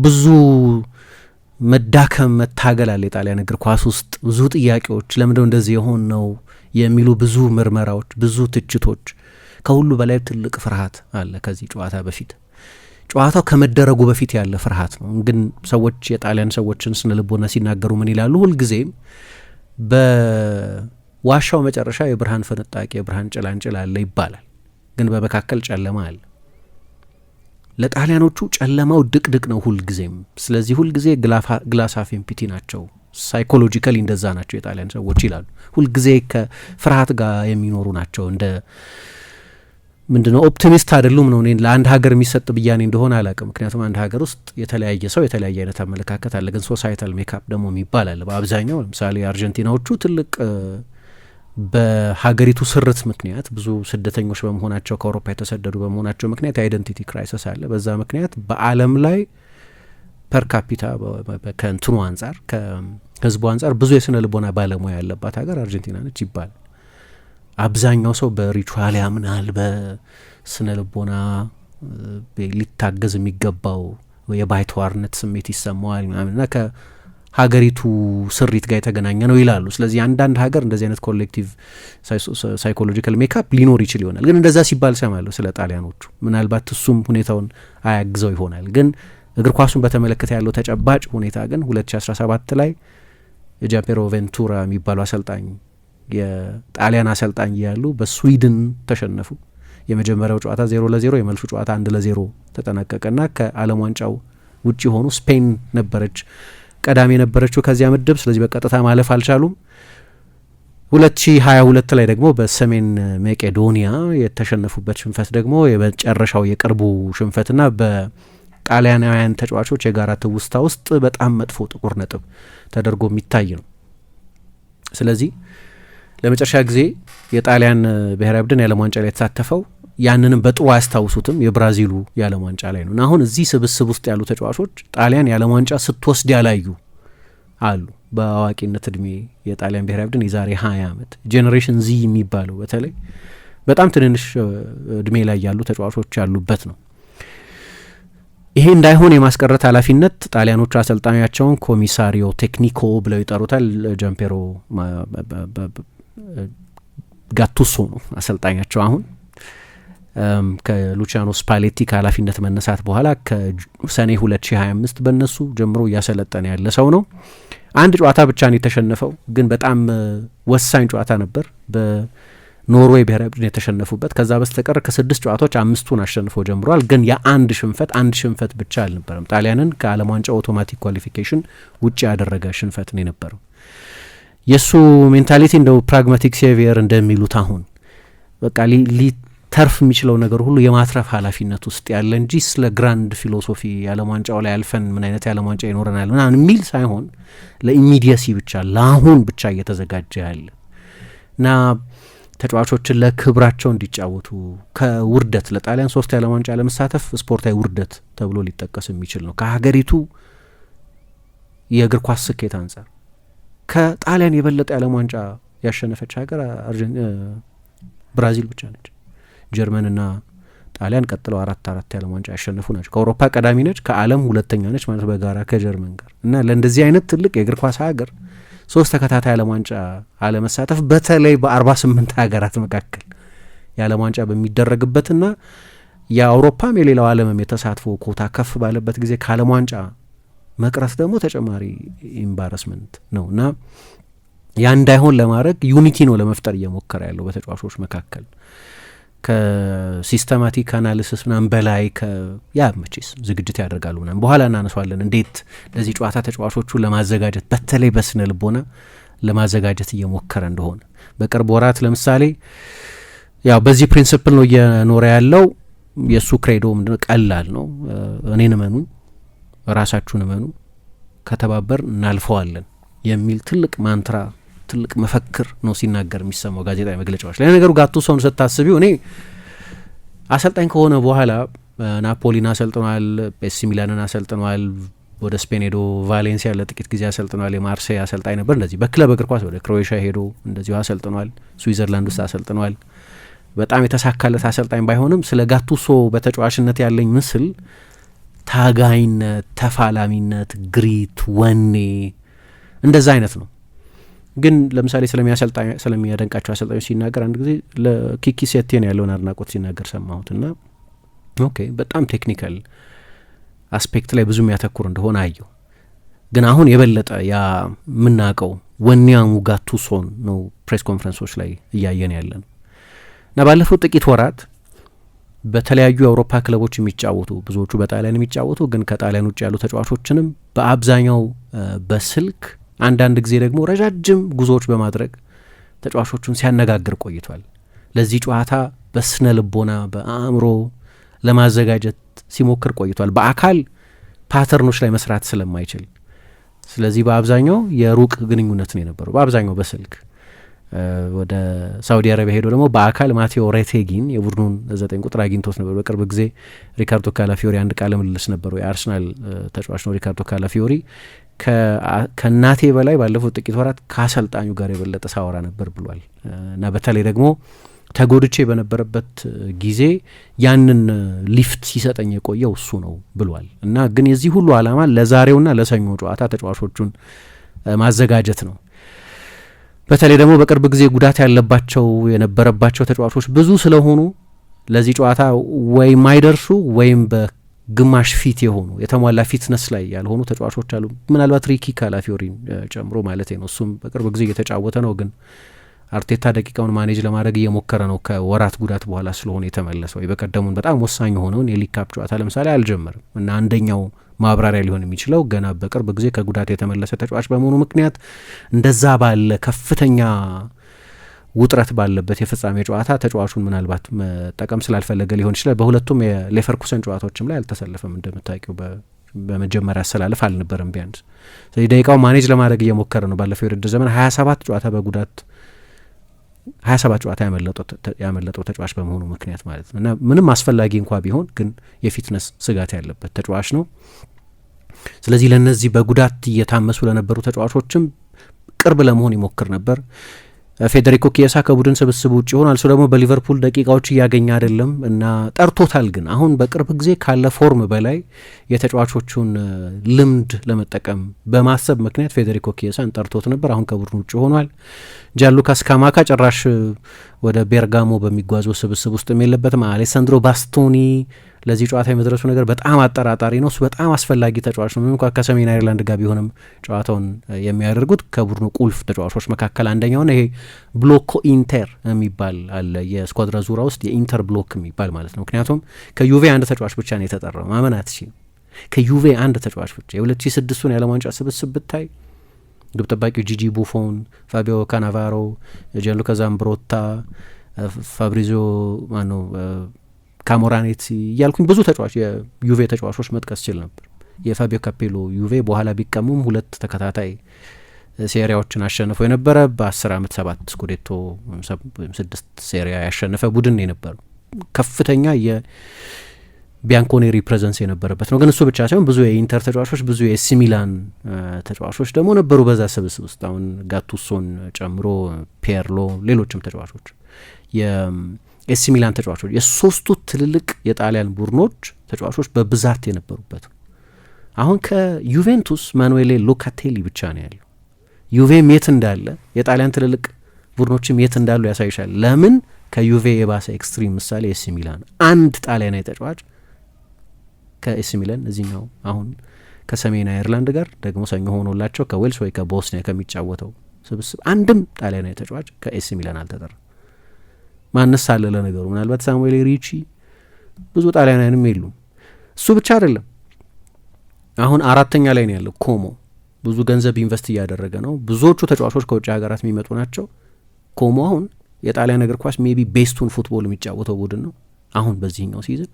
ብዙ መዳከም መታገል አለ የጣሊያን እግር ኳስ ውስጥ። ብዙ ጥያቄዎች፣ ለምንድነው እንደዚህ የሆን ነው የሚሉ ብዙ ምርመራዎች፣ ብዙ ትችቶች፣ ከሁሉ በላይ ትልቅ ፍርሃት አለ ከዚህ ጨዋታ በፊት። ጨዋታው ከመደረጉ በፊት ያለ ፍርሃት ነው። ግን ሰዎች የጣሊያን ሰዎችን ስነ ልቦና ሲናገሩ ምን ይላሉ? ሁልጊዜም በዋሻው መጨረሻ የብርሃን ፍንጣቂ የብርሃን ጭላንጭል አለ ይባላል። ግን በመካከል ጨለማ አለ። ለጣሊያኖቹ ጨለማው ድቅድቅ ነው ሁልጊዜም። ስለዚህ ሁልጊዜ ግላስ ሃፍ ኤምፕቲ ናቸው። ሳይኮሎጂካሊ እንደዛ ናቸው የጣሊያን ሰዎች ይላሉ። ሁልጊዜ ከፍርሃት ጋር የሚኖሩ ናቸው። እንደ ምንድነው ኦፕቲሚስት አይደሉም ነው። እኔ ለአንድ ሀገር የሚሰጥ ብያኔ እንደሆነ አላውቅም። ምክንያቱም አንድ ሀገር ውስጥ የተለያየ ሰው የተለያየ አይነት አመለካከት አለ። ግን ሶሳይታል ሜካፕ ደግሞ የሚባል አለ። በአብዛኛው ለምሳሌ አርጀንቲናዎቹ ትልቅ በሀገሪቱ ስርት ምክንያት ብዙ ስደተኞች በመሆናቸው ከአውሮፓ የተሰደዱ በመሆናቸው ምክንያት የአይደንቲቲ ክራይሲስ አለ። በዛ ምክንያት በዓለም ላይ ፐር ካፒታ ከእንትኑ አንጻር ከህዝቡ አንጻር ብዙ የስነ ልቦና ባለሙያ ያለባት ሀገር አርጀንቲና ነች ይባላል። አብዛኛው ሰው በሪቹዋል ያምናል። በስነ ልቦና ሊታገዝ የሚገባው የባይተዋርነት ስሜት ይሰማዋል ምናምንና ከሀገሪቱ ስሪት ጋር የተገናኘ ነው ይላሉ። ስለዚህ አንዳንድ ሀገር እንደዚህ አይነት ኮሌክቲቭ ሳይኮሎጂካል ሜካፕ ሊኖር ይችል ይሆናል። ግን እንደዛ ሲባል ሰማለሁ ስለ ጣሊያኖቹ። ምናልባት እሱም ሁኔታውን አያግዘው ይሆናል። ግን እግር ኳሱን በተመለከተ ያለው ተጨባጭ ሁኔታ ግን 2017 ላይ የጃምፔሮ ቬንቱራ የሚባሉ አሰልጣኝ የጣሊያን አሰልጣኝ ያሉ በስዊድን ተሸነፉ። የመጀመሪያው ጨዋታ 0-0 የመልሱ ጨዋታ 1-0 ተጠናቀቀና ከዓለም ዋንጫው ውጪ ሆኑ። ስፔን ነበረች ቀዳሚ የነበረችው ከዚያ ምድብ። ስለዚህ በቀጥታ ማለፍ አልቻሉም። 2022 ላይ ደግሞ በሰሜን መቄዶኒያ የተሸነፉበት ሽንፈት ደግሞ የመጨረሻው የቅርቡ ሽንፈትና በጣሊያናውያን ተጫዋቾች የጋራ ትውስታ ውስጥ በጣም መጥፎ ጥቁር ነጥብ ተደርጎ የሚታይ ነው። ስለዚህ ለመጨረሻ ጊዜ የጣሊያን ብሔራዊ ቡድን የዓለም ዋንጫ ላይ የተሳተፈው ያንንም በጥሩ አያስታውሱትም የብራዚሉ የዓለም ዋንጫ ላይ ነው። እና አሁን እዚህ ስብስብ ውስጥ ያሉ ተጫዋቾች ጣሊያን የዓለም ዋንጫ ስትወስድ ያላዩ አሉ። በአዋቂነት እድሜ የጣሊያን ብሔራዊ ቡድን የዛሬ 20 ዓመት ጄኔሬሽን ዚ የሚባለው በተለይ በጣም ትንንሽ እድሜ ላይ ያሉ ተጫዋቾች ያሉበት ነው። ይሄ እንዳይሆን የማስቀረት ኃላፊነት ጣሊያኖቹ አሰልጣኛቸውን ኮሚሳሪዮ ቴክኒኮ ብለው ይጠሩታል። ጃምፔሮ ጋቱሶ ነው አሰልጣኛቸው። አሁን ከሉቺያኖ ስፓሌቲ ከኃላፊነት መነሳት በኋላ ከሰኔ 2025 በእነሱ ጀምሮ እያሰለጠነ ያለ ሰው ነው። አንድ ጨዋታ ብቻ ነው የተሸነፈው፣ ግን በጣም ወሳኝ ጨዋታ ነበር በኖርዌይ ብሔራዊ ቡድን የተሸነፉበት። ከዛ በስተቀር ከ6 ጨዋታዎች 5ቱን አሸንፈው ጀምሯል። ግን አንድ ሽንፈት ብቻ አልነበረም። ጣሊያንን ከዓለም ዋንጫ አውቶማቲክ ኳሊፊኬሽን ውጭ ያደረገ ሽንፈት ነው የነበረው። የእሱ ሜንታሊቲ እንደው ፕራግማቲክ ሴቪየር እንደሚሉት አሁን በቃ ሊተርፍ የሚችለው ነገር ሁሉ የማትረፍ ኃላፊነት ውስጥ ያለ እንጂ ስለ ግራንድ ፊሎሶፊ የዓለም ዋንጫው ላይ አልፈን ምን አይነት የዓለም ዋንጫ ይኖረናል ምናምን የሚል ሳይሆን ለኢሚዲየሲ ብቻ ለአሁን ብቻ እየተዘጋጀ ያለ እና ተጫዋቾችን ለክብራቸው እንዲጫወቱ ከውርደት ለጣሊያን 3 የዓለም ዋንጫ ለመሳተፍ ስፖርታዊ ውርደት ተብሎ ሊጠቀስ የሚችል ነው። ከሀገሪቱ የእግር ኳስ ስኬት አንጻር ከጣሊያን የበለጠ የዓለም ዋንጫ ያሸነፈች ሀገር ብራዚል ብቻ ነች። ጀርመንና ጣሊያን ቀጥለው 4 የዓለም ዋንጫ ያሸነፉ ናቸው። ከአውሮፓ ቀዳሚ ነች፣ ከዓለም ሁለተኛ ነች ማለት በጋራ ከጀርመን ጋር እና ለእንደዚህ አይነት ትልቅ የእግር ኳስ ሀገር 3 ተከታታይ የዓለም ዋንጫ አለመሳተፍ በተለይ በ48 ሀገራት መካከል የዓለም ዋንጫ በሚደረግበትና የአውሮፓም የሌላው ዓለምም የተሳትፎ ኮታ ከፍ ባለበት ጊዜ ከዓለም ዋንጫ መቅረት ደግሞ ተጨማሪ ኢምባረስመንት ነው እና ያ እንዳይሆን ለማድረግ ዩኒቲ ነው ለመፍጠር እየሞከረ ያለው በተጫዋቾች መካከል ከሲስተማቲክ አናሊሲስ ምናምን በላይ ያ መቼስ ዝግጅት ያደርጋሉ ምናምን በኋላ እናነሷለን እንዴት ለዚህ ጨዋታ ተጫዋቾቹን ለማዘጋጀት በተለይ በስነ ልቦና ለማዘጋጀት እየሞከረ እንደሆነ በቅርብ ወራት ለምሳሌ ያው በዚህ ፕሪንሲፕል ነው እየኖረ ያለው። የእሱ ክሬዶ ምንድነው? ቀላል ነው። እኔን እመኑ፣ ራሳችሁን እመኑ፣ ከተባበር እናልፈዋለን የሚል ትልቅ ማንትራ ትልቅ መፈክር ነው ሲናገር የሚሰማው ጋዜጣዊ መግለጫዎች ላይ። ለነገሩ ጋቱሶን ስታስቢው እኔ አሰልጣኝ ከሆነ በኋላ ናፖሊን አሰልጥኗል፣ ኤሲ ሚላንን አሰልጥኗል፣ ወደ ስፔን ሄዶ ቫሌንሲያ ለጥቂት ጊዜ አሰልጥኗል፣ የማርሴይ አሰልጣኝ ነበር። እንደዚህ በክለብ እግር ኳስ ወደ ክሮኤሽያ ሄዶ እንደዚሁ አሰልጥኗል፣ ስዊዘርላንድ ውስጥ አሰልጥኗል። በጣም የተሳካለት አሰልጣኝ ባይሆንም ስለ ጋቱሶ በተጫዋችነት ያለኝ ምስል ታጋይነት፣ ተፋላሚነት፣ ግሪት፣ ወኔ እንደዛ አይነት ነው። ግን ለምሳሌ ስለሚያደንቃቸው አሰልጣኞች ሲናገር አንድ ጊዜ ለኪኪ ሴቴን ያለውን አድናቆት ሲናገር ሰማሁትና ኦኬ በጣም ቴክኒካል አስፔክት ላይ ብዙ የሚያተኩር እንደሆነ አየው። ግን አሁን የበለጠ ያ የምናውቀው ወኔያሙ ጋቱሶን ነው ፕሬስ ኮንፈረንሶች ላይ እያየን ያለ ነው እና ባለፉት ጥቂት ወራት በተለያዩ የአውሮፓ ክለቦች የሚጫወቱ ብዙዎቹ በጣሊያን የሚጫወቱ ግን ከጣሊያን ውጭ ያሉ ተጫዋቾችንም በአብዛኛው በስልክ አንዳንድ ጊዜ ደግሞ ረጃጅም ጉዞዎች በማድረግ ተጫዋቾቹን ሲያነጋግር ቆይቷል። ለዚህ ጨዋታ በስነ ልቦና በአእምሮ ለማዘጋጀት ሲሞክር ቆይቷል። በአካል ፓተርኖች ላይ መስራት ስለማይችል ስለዚህ በአብዛኛው የሩቅ ግንኙነት ነው የነበረው፣ በአብዛኛው በስልክ ወደ ሳውዲ አረቢያ ሄዶ ደግሞ በአካል ማቴዎ ሬቴጊን የቡድኑን 9 ቁጥር አግኝቶት ነበር። በቅርብ ጊዜ ሪካርዶ ካላፊዮሪ አንድ ቃለ ምልልስ ነበረው። የአርሰናል ተጫዋች ነው ሪካርዶ ካላፊዮሪ። ከእናቴ በላይ ባለፉት ጥቂት ወራት ከአሰልጣኙ ጋር የበለጠ ሳወራ ነበር ብሏል እና በተለይ ደግሞ ተጎድቼ በነበረበት ጊዜ ያንን ሊፍት ሲሰጠኝ የቆየው እሱ ነው ብሏል እና ግን የዚህ ሁሉ ዓላማ ለዛሬውና ለሰኞ ጨዋታ ተጫዋቾቹን ማዘጋጀት ነው። በተለይ ደግሞ በቅርብ ጊዜ ጉዳት ያለባቸው የነበረባቸው ተጫዋቾች ብዙ ስለሆኑ ለዚህ ጨዋታ ወይም አይደርሱ ወይም በግማሽ ፊት የሆኑ የተሟላ ፊትነስ ላይ ያልሆኑ ተጫዋቾች አሉ። ምናልባት ሪኪ ካላፊዮሪን ጨምሮ ማለት ነው። እሱም በቅርብ ጊዜ እየተጫወተ ነው፣ ግን አርቴታ ደቂቃውን ማኔጅ ለማድረግ እየሞከረ ነው ከወራት ጉዳት በኋላ ስለሆነ የተመለሰው። የበቀደሙን በጣም ወሳኝ የሆነውን የሊግ ካፕ ጨዋታ ለምሳሌ አልጀመርም እና አንደኛው ማብራሪያ ሊሆን የሚችለው ገና በቅርብ ጊዜ ከጉዳት የተመለሰ ተጫዋች በመሆኑ ምክንያት እንደዛ ባለ ከፍተኛ ውጥረት ባለበት የፍጻሜ ጨዋታ ተጫዋቹን ምናልባት መጠቀም ስላልፈለገ ሊሆን ይችላል። በሁለቱም የሌቨርኩሰን ጨዋታዎችም ላይ አልተሰለፈም። እንደምታውቂው በመጀመሪያ አሰላለፍ አልነበረም ቢያንስ። ስለዚህ ደቂቃውን ማኔጅ ለማድረግ እየሞከረ ነው። ባለፈው የውድድር ዘመን 27 ጨዋታ በጉዳት 27 ጨዋታ ያመለጠው ተጫዋች በመሆኑ ምክንያት ማለት ነው እና ምንም አስፈላጊ እንኳ ቢሆን ግን የፊትነስ ስጋት ያለበት ተጫዋች ነው። ስለዚህ ለነዚህ በጉዳት እየታመሱ ለነበሩ ተጫዋቾችም ቅርብ ለመሆን ይሞክር ነበር። ፌዴሪኮ ኪየሳ ከቡድን ስብስብ ውጭ ሆኗል። እሱ ደግሞ በሊቨርፑል ደቂቃዎች እያገኘ አይደለም እና ጠርቶታል። ግን አሁን በቅርብ ጊዜ ካለ ፎርም በላይ የተጫዋቾቹን ልምድ ለመጠቀም በማሰብ ምክንያት ፌዴሪኮ ኪየሳን ጠርቶት ነበር። አሁን ከቡድን ውጭ ሆኗል። ጃንሉካስ ካማካ ጭራሽ ወደ ቤርጋሞ በሚጓዘው ስብስብ ውስጥ የለበትም። አሌሳንድሮ ባስቶኒ ለዚህ ጨዋታ የመድረሱ ነገር በጣም አጠራጣሪ ነው። እሱ በጣም አስፈላጊ ተጫዋች ነው። ምንም እንኳ ከሰሜን አይርላንድ ጋር ቢሆንም ጨዋታውን የሚያደርጉት ከቡድኑ ቁልፍ ተጫዋቾች መካከል አንደኛው ነው። ይሄ ብሎኮ ኢንተር የሚባል አለ የስኳድራ ዙራ ውስጥ የኢንተር ብሎክ የሚባል ማለት ነው። ምክንያቱም ከዩቬ አንድ ተጫዋች ብቻ ነው የተጠራው። ማመን አትችልም። ከዩቬ አንድ ተጫዋች ብቻ የ2006ቱን የዓለም ዋንጫ ስብስብ ብታይ ግብ ጠባቂው ጂጂ ቡፎን፣ ፋቢዮ ካናቫሮ፣ ጃንሉካ ዛምብሮታ፣ ፋብሪዚዮ ማነው ካሞራኔት እያልኩኝ ብዙ ተጫዋች የዩቬ ተጫዋቾች መጥቀስ ችል ነበር። የፋቢዮ ካፔሎ ዩቬ በኋላ ቢቀሙም 2 ተከታታይ ሴሪያዎችን አሸንፈው የነበረ በ10 ዓመት 7 ስኩዴቶ ወይም 6 ሴሪያ ያሸነፈ ቡድን የነበረው ከፍተኛ የቢያንኮኔሪ ፕሬዘንስ የነበረበት ነው። ግን እሱ ብቻ ሳይሆን ብዙ የኢንተር ተጫዋቾች ብዙ የኤሲ ሚላን ተጫዋቾች ደግሞ ነበሩ በዛ ስብስብ ውስጥ አሁን ጋቱሶን ጨምሮ ፒየርሎ፣ ሌሎችም ተጫዋቾች ኤሲ ሚላን ተጫዋቾች የሶስቱ ትልልቅ የጣሊያን ቡድኖች ተጫዋቾች በብዛት የነበሩበት። አሁን ከዩቬንቱስ ማኑኤሌ ሎካቴሊ ብቻ ነው ያለው። ዩቬም የት እንዳለ የጣሊያን ትልልቅ ቡድኖችም የት እንዳሉ ያሳይሻል። ለምን ከዩቬ የባሰ ኤክስትሪም ምሳሌ ኤሲ ሚላን። አንድ ጣሊያናዊ ተጫዋች ከኤሲ ሚላን እዚህኛው አሁን ከሰሜን አይርላንድ ጋር ደግሞ ሰኞ ሆኖላቸው ከዌልስ ወይ ከቦስኒያ ከሚጫወተው ስብስብ አንድም ጣሊያናዊ ተጫዋች ከኤሲ ሚላን አልተጠራ። ማንስ አለ ለነገሩ? ምናልባት ሳሙኤል ሪቺ፣ ብዙ ጣሊያናውያንም የሉም። እሱ ብቻ አይደለም፣ አሁን 4ኛ ላይ ነው ያለው ኮሞ። ብዙ ገንዘብ ኢንቨስት እያደረገ ነው። ብዙዎቹ ተጫዋቾች ከውጭ ሀገራት የሚመጡ ናቸው። ኮሞ አሁን የጣሊያን እግር ኳስ ሜቢ ቤስቱን ፉትቦል የሚጫወተው ቡድን ነው። አሁን በዚህኛው ሲዝን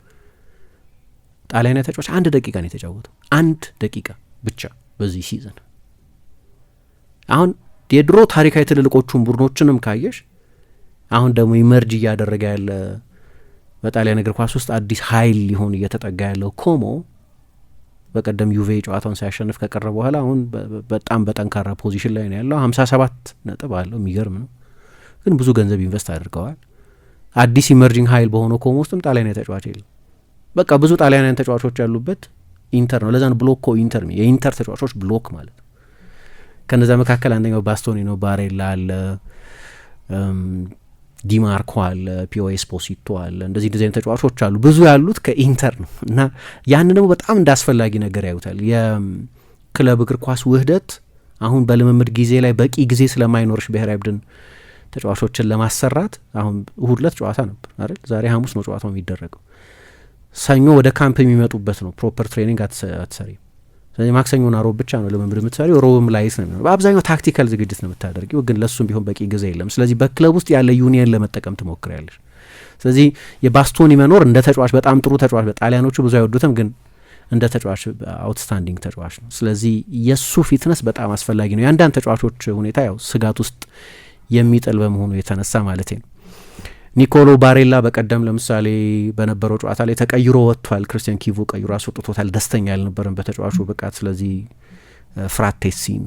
ጣሊያናዊ ተጫዋች 1 ደቂቃ ነው የተጫወተው፣ 1 ደቂቃ ብቻ በዚህ ሲዝን። አሁን የድሮ ታሪካዊ ትልልቆቹን ቡድኖችንም ካየሽ አሁን ደግሞ ኢመርጅ እያደረገ ያለ በጣሊያን እግር ኳስ ውስጥ አዲስ ኃይል ሊሆን እየተጠጋ ያለው ኮሞ በቀደም ዩቬ ጨዋታውን ሳያሸንፍ ከቀረ በኋላ አሁን በጣም በጠንካራ ፖዚሽን ላይ ነው ያለው። 57 ነጥብ አለው፣ የሚገርም ነው። ግን ብዙ ገንዘብ ኢንቨስት አድርገዋል። አዲስ ኢመርጂንግ ኃይል በሆነው ኮሞ ውስጥም ጣሊያናዊ ተጫዋች የለም። በቃ ብዙ ጣሊያናውያን ተጫዋቾች ያሉበት ኢንተር ነው። ለዛን ብሎክ ኮ ኢንተር የኢንተር ተጫዋቾች ብሎክ ማለት ነው። ከነዛ መካከል አንደኛው ባስቶኒ ነው። ባሬላ አለ፣ ዲማርኮ አለ፣ ፒዮ ኤስፖሲቶ አለ። እንደዚህ አይነት ተጫዋቾች አሉ። ብዙ ያሉት ከኢንተር ነው እና ያን ደግሞ በጣም እንዳስፈላጊ ነገር ያዩታል። የክለብ እግር ኳስ ውህደት አሁን በልምምድ ጊዜ ላይ በቂ ጊዜ ስለማይኖርሽ ብሔራዊ ቡድን ተጫዋቾችን ለማሰራት አሁን እሁድ ዕለት ጨዋታ ነበር አይደል? ዛሬ ሐሙስ ነው ጨዋታው የሚደረገው። ሰኞ ወደ ካምፕ የሚመጡበት ነው። ፕሮፐር ትሬኒንግ አትሰሪም። ስለዚህ ማክሰኞና ሮብ ብቻ ነው ልምምድ የምትሰሪው። ሮብም ላይስ ነው የሚሆነው። በአብዛኛው ታክቲካል ዝግጅት ነው የምታደርጊው፣ ግን ለሱም ቢሆን በቂ ጊዜ የለም። ስለዚህ በክለብ ውስጥ ያለ ዩኒየን ለመጠቀም ትሞክሪያለሽ። ስለዚህ የባስቶኒ መኖር እንደ ተጫዋች በጣም ጥሩ ተጫዋች፣ በጣሊያኖቹ ብዙ አይወዱትም፣ ግን እንደ ተጫዋች አውትስታንዲንግ ተጫዋች ነው። ስለዚህ የእሱ ፊትነስ በጣም አስፈላጊ ነው። የአንዳንድ ተጫዋቾች ሁኔታ ያው ስጋት ውስጥ የሚጥል በመሆኑ የተነሳ ማለት ነው። ኒኮሎ ባሬላ በቀደም ለምሳሌ በነበረው ጨዋታ ላይ ተቀይሮ ወጥቷል። ክርስቲያን ኪቩ ቀይሮ አስወጥቶታል። ደስተኛ ያልነበረም በተጫዋቹ ብቃት። ስለዚህ ፍራቴሲን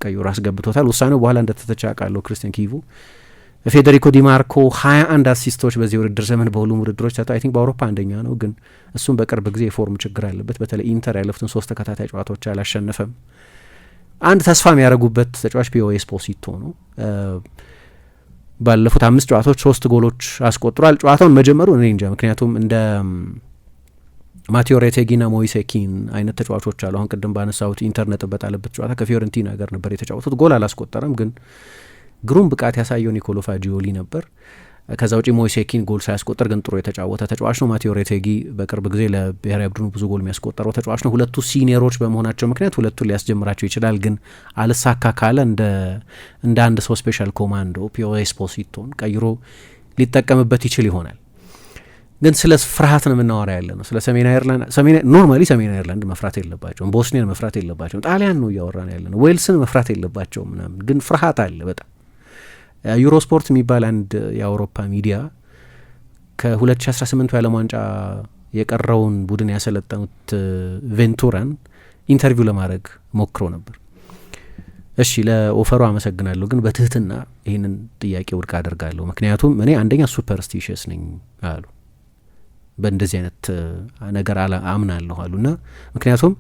ቀይሮ አስገብቶታል። ውሳኔው በኋላ እንደተተቻ ቃለው ክርስቲያን ኪቩ። ፌዴሪኮ ዲማርኮ 21 አሲስቶች በዚህ ውድድር ዘመን በሁሉም ውድድሮች ሰጥቷል። አይ ቲንክ በአውሮፓ አንደኛ ነው፣ ግን እሱም በቅርብ ጊዜ የፎርም ችግር አለበት። በተለይ ኢንተር ያለፉትን 3 ተከታታይ ጨዋታዎች አላሸነፈም። አንድ ተስፋ የሚያደርጉበት ተጫዋች ፒዮ ኤስፖሲቶ ነው። ባለፉት 5 ጨዋታዎች 3 ጎሎች አስቆጥሯል። ጨዋታውን መጀመሩ እኔ እንጃ፣ ምክንያቱም እንደ ማቴዎ ሬቴጊና ሞይሴኪን አይነት ተጫዋቾች አሉ። አሁን ቅድም ባነሳሁት ኢንተር ነጥብ በጣለበት ጨዋታ ከፊዮረንቲና ጋር ነበር የተጫወቱት። ጎል አላስቆጠረም፣ ግን ግሩም ብቃት ያሳየው ኒኮሎ ፋጂዮሊ ነበር። ከዛ ውጪ ሞይሴኪን ጎል ሳያስቆጠር ግን ጥሩ የተጫወተ ተጫዋች ነው። ማቴዎ ሬቴጊ በቅርብ ጊዜ ለብሔራዊ ቡድኑ ብዙ ጎል የሚያስቆጠረው ተጫዋች ነው። ሁለቱ ሲኒየሮች በመሆናቸው ምክንያት ሁለቱን ሊያስጀምራቸው ይችላል። ግን አልሳካ ካለ እንደ አንድ ሰው ስፔሻል ኮማንዶ ፒዮ ኤስፖሲቶን ቀይሮ ሊጠቀምበት ይችል ይሆናል። ግን ስለ ፍርሃት ነው የምናወራ ያለ ነው። ስለ ሰሜን አይርላንድ ኖርማሊ ሰሜን አይርላንድ መፍራት የለባቸውም። ቦስኒያን መፍራት የለባቸውም። ጣሊያን ነው እያወራን ያለ ነው። ዌልስን መፍራት የለባቸውም ምናምን። ግን ፍርሃት አለ በጣም። ዩሮስፖርት የሚባል አንድ የአውሮፓ ሚዲያ ከ2018 የዓለም ዋንጫ የቀረውን ቡድን ያሰለጠኑት ቬንቱራን ኢንተርቪው ለማድረግ ሞክሮ ነበር። እሺ ለኦፈሩ አመሰግናለሁ፣ ግን በትህትና ይህንን ጥያቄ ውድቅ አደርጋለሁ። ምክንያቱም እኔ አንደኛ ሱፐርስቲሽስ ነኝ አሉ። በእንደዚህ አይነት ነገር አምናለሁ አሉና ምክንያቱም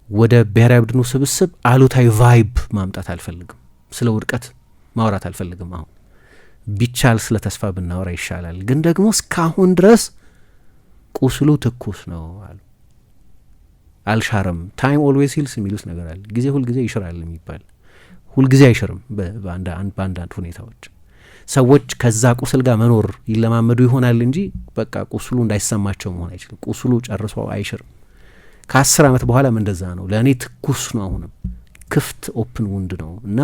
ወደ ብሔራዊ ቡድኑ ስብስብ አሉታዊ ቫይብ ማምጣት አልፈልግም። ስለ ውድቀት ማውራት አልፈልግም። አሁን ቢቻል ስለ ተስፋ ብናወራ ይሻላል። ግን ደግሞ እስካሁን ድረስ ቁስሉ ትኩስ ነው አሉ። አልሻረም። ታይም ኦልዌይስ ሂልስ የሚሉት ነገር አለ። ጊዜ ሁልጊዜ ይሽራል የሚባል ሁልጊዜ አይሽርም። በአንዳንድ ሁኔታዎች ሰዎች ከዛ ቁስል ጋር መኖር ይለማመዱ ይሆናል እንጂ በቃ ቁስሉ እንዳይሰማቸው መሆን አይችልም። ቁስሉ ጨርሶ አይሽርም። ከ10 ዓመት በኋላም እንደዛ ነው። ለእኔ ትኩስ ነው። አሁንም ክፍት ኦፕን ውንድ ነው እና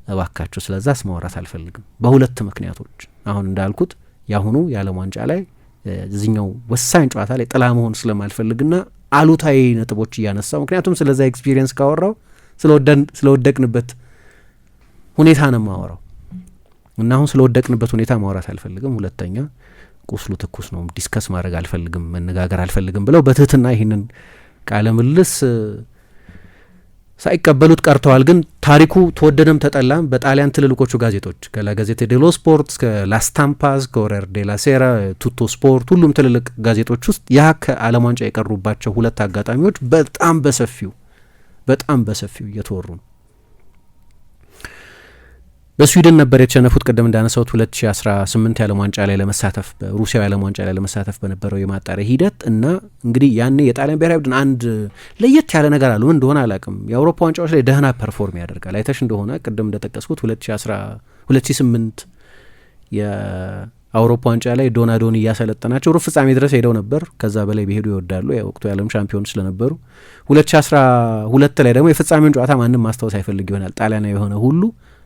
እባካችሁ ስለዛስ ማውራት አልፈልግም በሁለት ምክንያቶች። አሁን እንዳልኩት የአሁኑ የዓለም ዋንጫ ላይ እዚህኛው ወሳኝ ጨዋታ ላይ ጥላ መሆን ስለማልፈልግና አሉታዊ ነጥቦች እያነሳው፣ ምክንያቱም ስለዛ ኤክስፒሪየንስ ካወራው ስለወደቅንበት ሁኔታ ነው ማወራው እና አሁን ስለወደቅንበት ሁኔታ ማውራት አልፈልግም። ሁለተኛ ቁስሉ ትኩስ ነው፣ ዲስከስ ማድረግ አልፈልግም፣ መነጋገር አልፈልግም ብለው በትህትና ይህንን ቃለ ምልልስ ሳይቀበሉት ቀርተዋል። ግን ታሪኩ ተወደደም ተጠላም በጣሊያን ትልልቆቹ ጋዜጦች ከላ ጋዜቴ ዴሎ ስፖርት እስከ ላስታምፓዝ፣ ኮሬር ዴላ ሴራ፣ ቱቶ ስፖርት ሁሉም ትልልቅ ጋዜጦች ውስጥ ያ ከዓለም ዋንጫ የቀሩባቸው 2 አጋጣሚዎች በጣም በሰፊው እየተወሩ ነው። በስዊድን ነበር የተሸነፉት። ቅድም እንዳነሳሁት 2018 የዓለም ዋንጫ ላይ ለመሳተፍ በሩሲያው የዓለም ዋንጫ ላይ ለመሳተፍ በነበረው የማጣሪያ ሂደት እና እንግዲህ ያኔ የጣሊያን ብሔራዊ ቡድን አንድ ለየት ያለ ነገር አለው። ምን እንደሆነ አላውቅም። የአውሮፓ ዋንጫዎች ላይ ደህና ፐርፎርም ያደርጋል። አይተሽ እንደሆነ ቅድም እንደጠቀስኩት 2008 የአውሮፓ ዋንጫ ላይ ዶናዶኒ እያሰለጠናቸው ሩብ ፍጻሜ ድረስ ሄደው ነበር። ከዛ በላይ ቢሄዱ ይወዳሉ፣ የወቅቱ የዓለም ሻምፒዮን ስለነበሩ። 2012 ላይ ደግሞ የፍጻሜውን ጨዋታ ማንም ማስታወስ አይፈልግ ይሆናል። ጣሊያናዊ የሆነ ሁሉ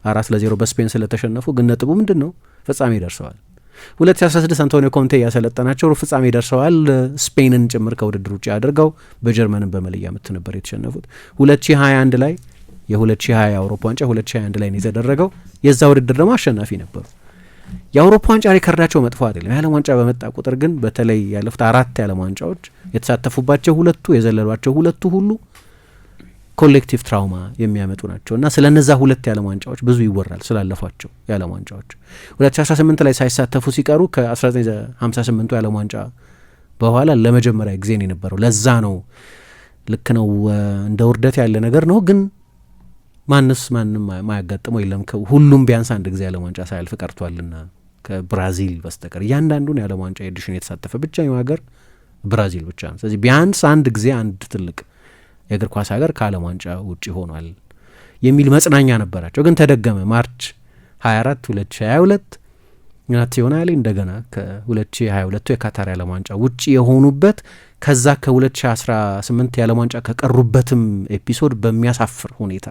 4-0 በስፔን ስለተሸነፉ፣ ግን ነጥቡ ምንድን ነው? ፍጻሜ ደርሰዋል። 2016 አንቶኒዮ ኮንቴ ያሰለጠናቸው ሩብ ፍጻሜ ደርሰዋል። ስፔንን ጭምር ከውድድር ውጭ አድርገው በጀርመንን በመለያ ምት ነበር የተሸነፉት። 2021 ላይ የ2020 የአውሮፓ ዋንጫ 2021 ላይ ነው የተደረገው። የዛ ውድድር ደግሞ አሸናፊ ነበሩ። የአውሮፓ ዋንጫ ሪከርዳቸው መጥፎ አይደለም። የዓለም ዋንጫ በመጣ ቁጥር ግን በተለይ ያለፉት 4 የዓለም ዋንጫዎች የተሳተፉባቸው ሁለቱ የዘለሏቸው ሁለቱ ሁሉ ኮሌክቲቭ ትራውማ የሚያመጡ ናቸው እና ስለ እነዛ 2 የዓለም ዋንጫዎች ብዙ ይወራል። ስላለፏቸው የዓለም ዋንጫዎች 2018 ላይ ሳይሳተፉ ሲቀሩ ከ1958 የዓለም ዋንጫ በኋላ ለመጀመሪያ ጊዜ ነው የነበረው። ለዛ ነው ልክ ነው፣ እንደ ውርደት ያለ ነገር ነው። ግን ማንም ማያጋጥመው የለም። ሁሉም ቢያንስ አንድ ጊዜ የዓለም ዋንጫ ሳያልፍ ቀርቷልና ከብራዚል በስተቀር እያንዳንዱን የዓለም ዋንጫ ኤዲሽን የተሳተፈ ብቸኛው ሀገር ብራዚል ብቻ ነው። ስለዚህ ቢያንስ አንድ ጊዜ አንድ ትልቅ የእግር ኳስ ሀገር ከዓለም ዋንጫ ውጭ ሆኗል የሚል መጽናኛ ነበራቸው። ግን ተደገመ። ማርች 24 2022 ናሲዮናሊ እንደገና ከ2022 የካታር የዓለም ዋንጫ ውጭ የሆኑበት ከዛ ከ2018 የዓለም ዋንጫ ከቀሩበትም ኤፒሶድ በሚያሳፍር ሁኔታ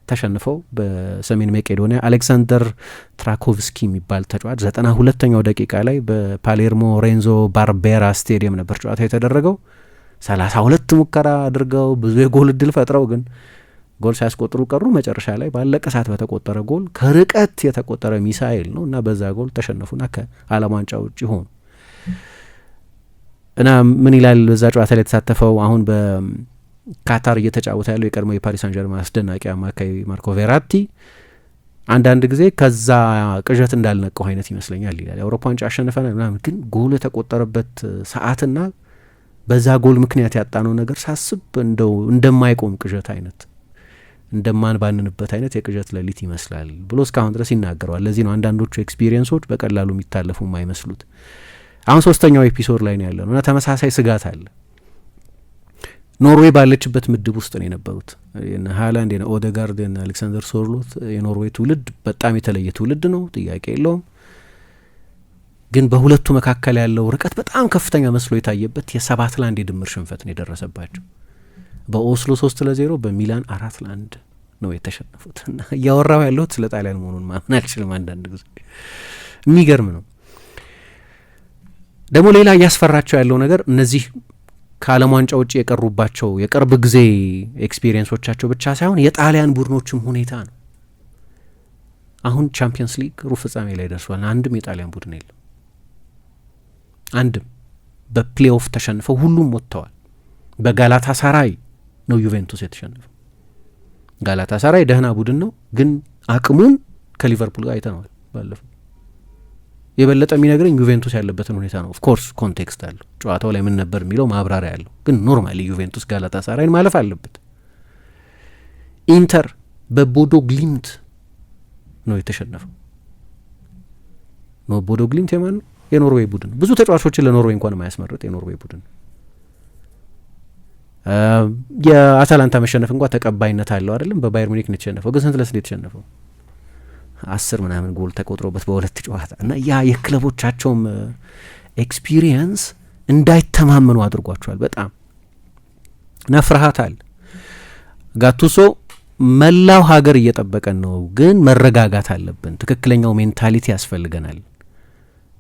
ተሸንፈው በሰሜን መቄዶኒያ አሌክሳንደር ትራኮቭስኪ የሚባል ተጫዋች 92ኛው ደቂቃ ላይ በፓሌርሞ ሬንዞ ባርቤራ ስቴዲየም ነበር ጨዋታ የተደረገው። 32 ሙከራ አድርገው ብዙ የጎል እድል ፈጥረው ግን ጎል ሳያስቆጥሩ ቀሩ። መጨረሻ ላይ ባለቀ ሰዓት በተቆጠረ ጎል ከርቀት የተቆጠረ ሚሳኤል ነው እና በዛ ጎል ተሸነፉና ከዓለም ዋንጫ ውጭ ሆኑ እና ምን ይላል በዛ ጨዋታ ላይ የተሳተፈው አሁን በካታር እየተጫወተ ያለው የቀድሞ የፓሪስ ሳን ጀርማን አስደናቂ አማካይ ማርኮ ቬራቲ አንዳንድ ጊዜ ከዛ ቅዠት እንዳልነቀው አይነት ይመስለኛል ይላል። የአውሮፓ ዋንጫ አሸንፈናል ምናምን፣ ግን ጎል የተቆጠረበት ሰዓትና በዛ ጎል ምክንያት ያጣነው ነገር ሳስብ እንደው እንደማይቆም ቅዠት አይነት እንደማን ባንንበት አይነት የቅዠት ሌሊት ይመስላል ብሎ እስካሁን ድረስ ይናገረዋል። ለዚህ ነው አንዳንዶቹ ኤክስፒሪየንሶች በቀላሉ የሚታለፉ የማይመስሉት። አሁን 3ኛው ኤፒሶድ ላይ ነው ያለነው እና ተመሳሳይ ስጋት አለ። ኖርዌይ ባለችበት ምድብ ውስጥ ነው የነበሩት። የነ ሃላንድ፣ የነ ኦዴጋርድ፣ የነ አሌክሳንደር ሶርሎት የኖርዌይ ትውልድ በጣም የተለየ ትውልድ ነው፣ ጥያቄ የለውም። ግን በሁለቱ መካከል ያለው ርቀት በጣም ከፍተኛ መስሎ የታየበት የ7-1 የድምር ሽንፈት ነው የደረሰባቸው። በኦስሎ 3-0 በሚላን 4-1 ነው የተሸነፉት። እና እያወራው ያለሁት ስለ ጣሊያን መሆኑን ማመን አልችልም። አንዳንድ ጊዜ የሚገርም ነው። ደግሞ ሌላ እያስፈራቸው ያለው ነገር እነዚህ ከዓለም ዋንጫ ውጭ የቀሩባቸው የቅርብ ጊዜ ኤክስፒሪየንሶቻቸው ብቻ ሳይሆን የጣሊያን ቡድኖችም ሁኔታ ነው። አሁን ቻምፒየንስ ሊግ ሩብ ፍጻሜ ላይ ደርሷል። አንድም የጣሊያን ቡድን የለም። አንድም በፕሌኦፍ ተሸንፈው ሁሉም ወጥተዋል። በጋላታ ሳራይ ነው ዩቬንቱስ የተሸነፈው። ጋላታ ሳራይ ደህና ቡድን ነው፣ ግን አቅሙን ከሊቨርፑል ጋር አይተነዋል ባለፈው። የበለጠ የሚነግረኝ ዩቬንቱስ ያለበትን ሁኔታ ነው። ኦፍኮርስ ኮንቴክስት አለው፣ ጨዋታው ላይ ምን ነበር የሚለው ማብራሪያ አለው። ግን ኖርማሊ ዩቬንቱስ ጋላታ ሳራይን ማለፍ አለበት። ኢንተር በቦዶ ግሊምት ነው የተሸነፈው። ቦዶ ግሊምት የማን ነው? የኖርዌይ ቡድን። ብዙ ተጫዋቾችን ለኖርዌይ እንኳን የማያስመርጥ የኖርዌይ ቡድን። የአታላንታ መሸነፍ እንኳን ተቀባይነት አለው አይደለም። በባየር ሙኒክ ነው የተሸነፈው። ግን ስንት ለስንት የተሸነፈው 10 ምናምን ጎል ተቆጥሮበት በሁለት ጨዋታ እና ያ የክለቦቻቸውም ኤክስፒሪየንስ እንዳይተማመኑ አድርጓቸዋል በጣም እና ፍርሃት አለ። ጋቱሶ መላው ሀገር እየጠበቀን ነው፣ ግን መረጋጋት አለብን፣ ትክክለኛው ሜንታሊቲ ያስፈልገናል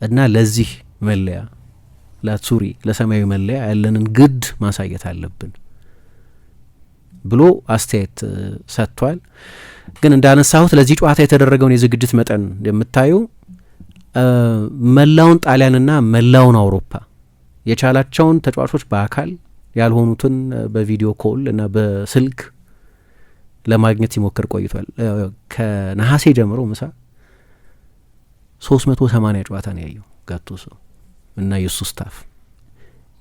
እና ለዚህ መለያ ለአትሱሪ ለሰማያዊ መለያ ያለንን ግድ ማሳየት አለብን ብሎ አስተያየት ሰጥቷል። ግን እንዳነሳሁት ለዚህ ጨዋታ የተደረገውን የዝግጅት መጠን የምታዩ መላውን ጣሊያንና መላውን አውሮፓ የቻላቸውን ተጫዋቾች በአካል ያልሆኑትን በቪዲዮ ኮል እና በስልክ ለማግኘት ሲሞክር ቆይቷል። ከነሐሴ ጀምሮ ምሳ 380 ጨዋታ ነው ያየው ጋቱሶ እና የሱ ስታፍ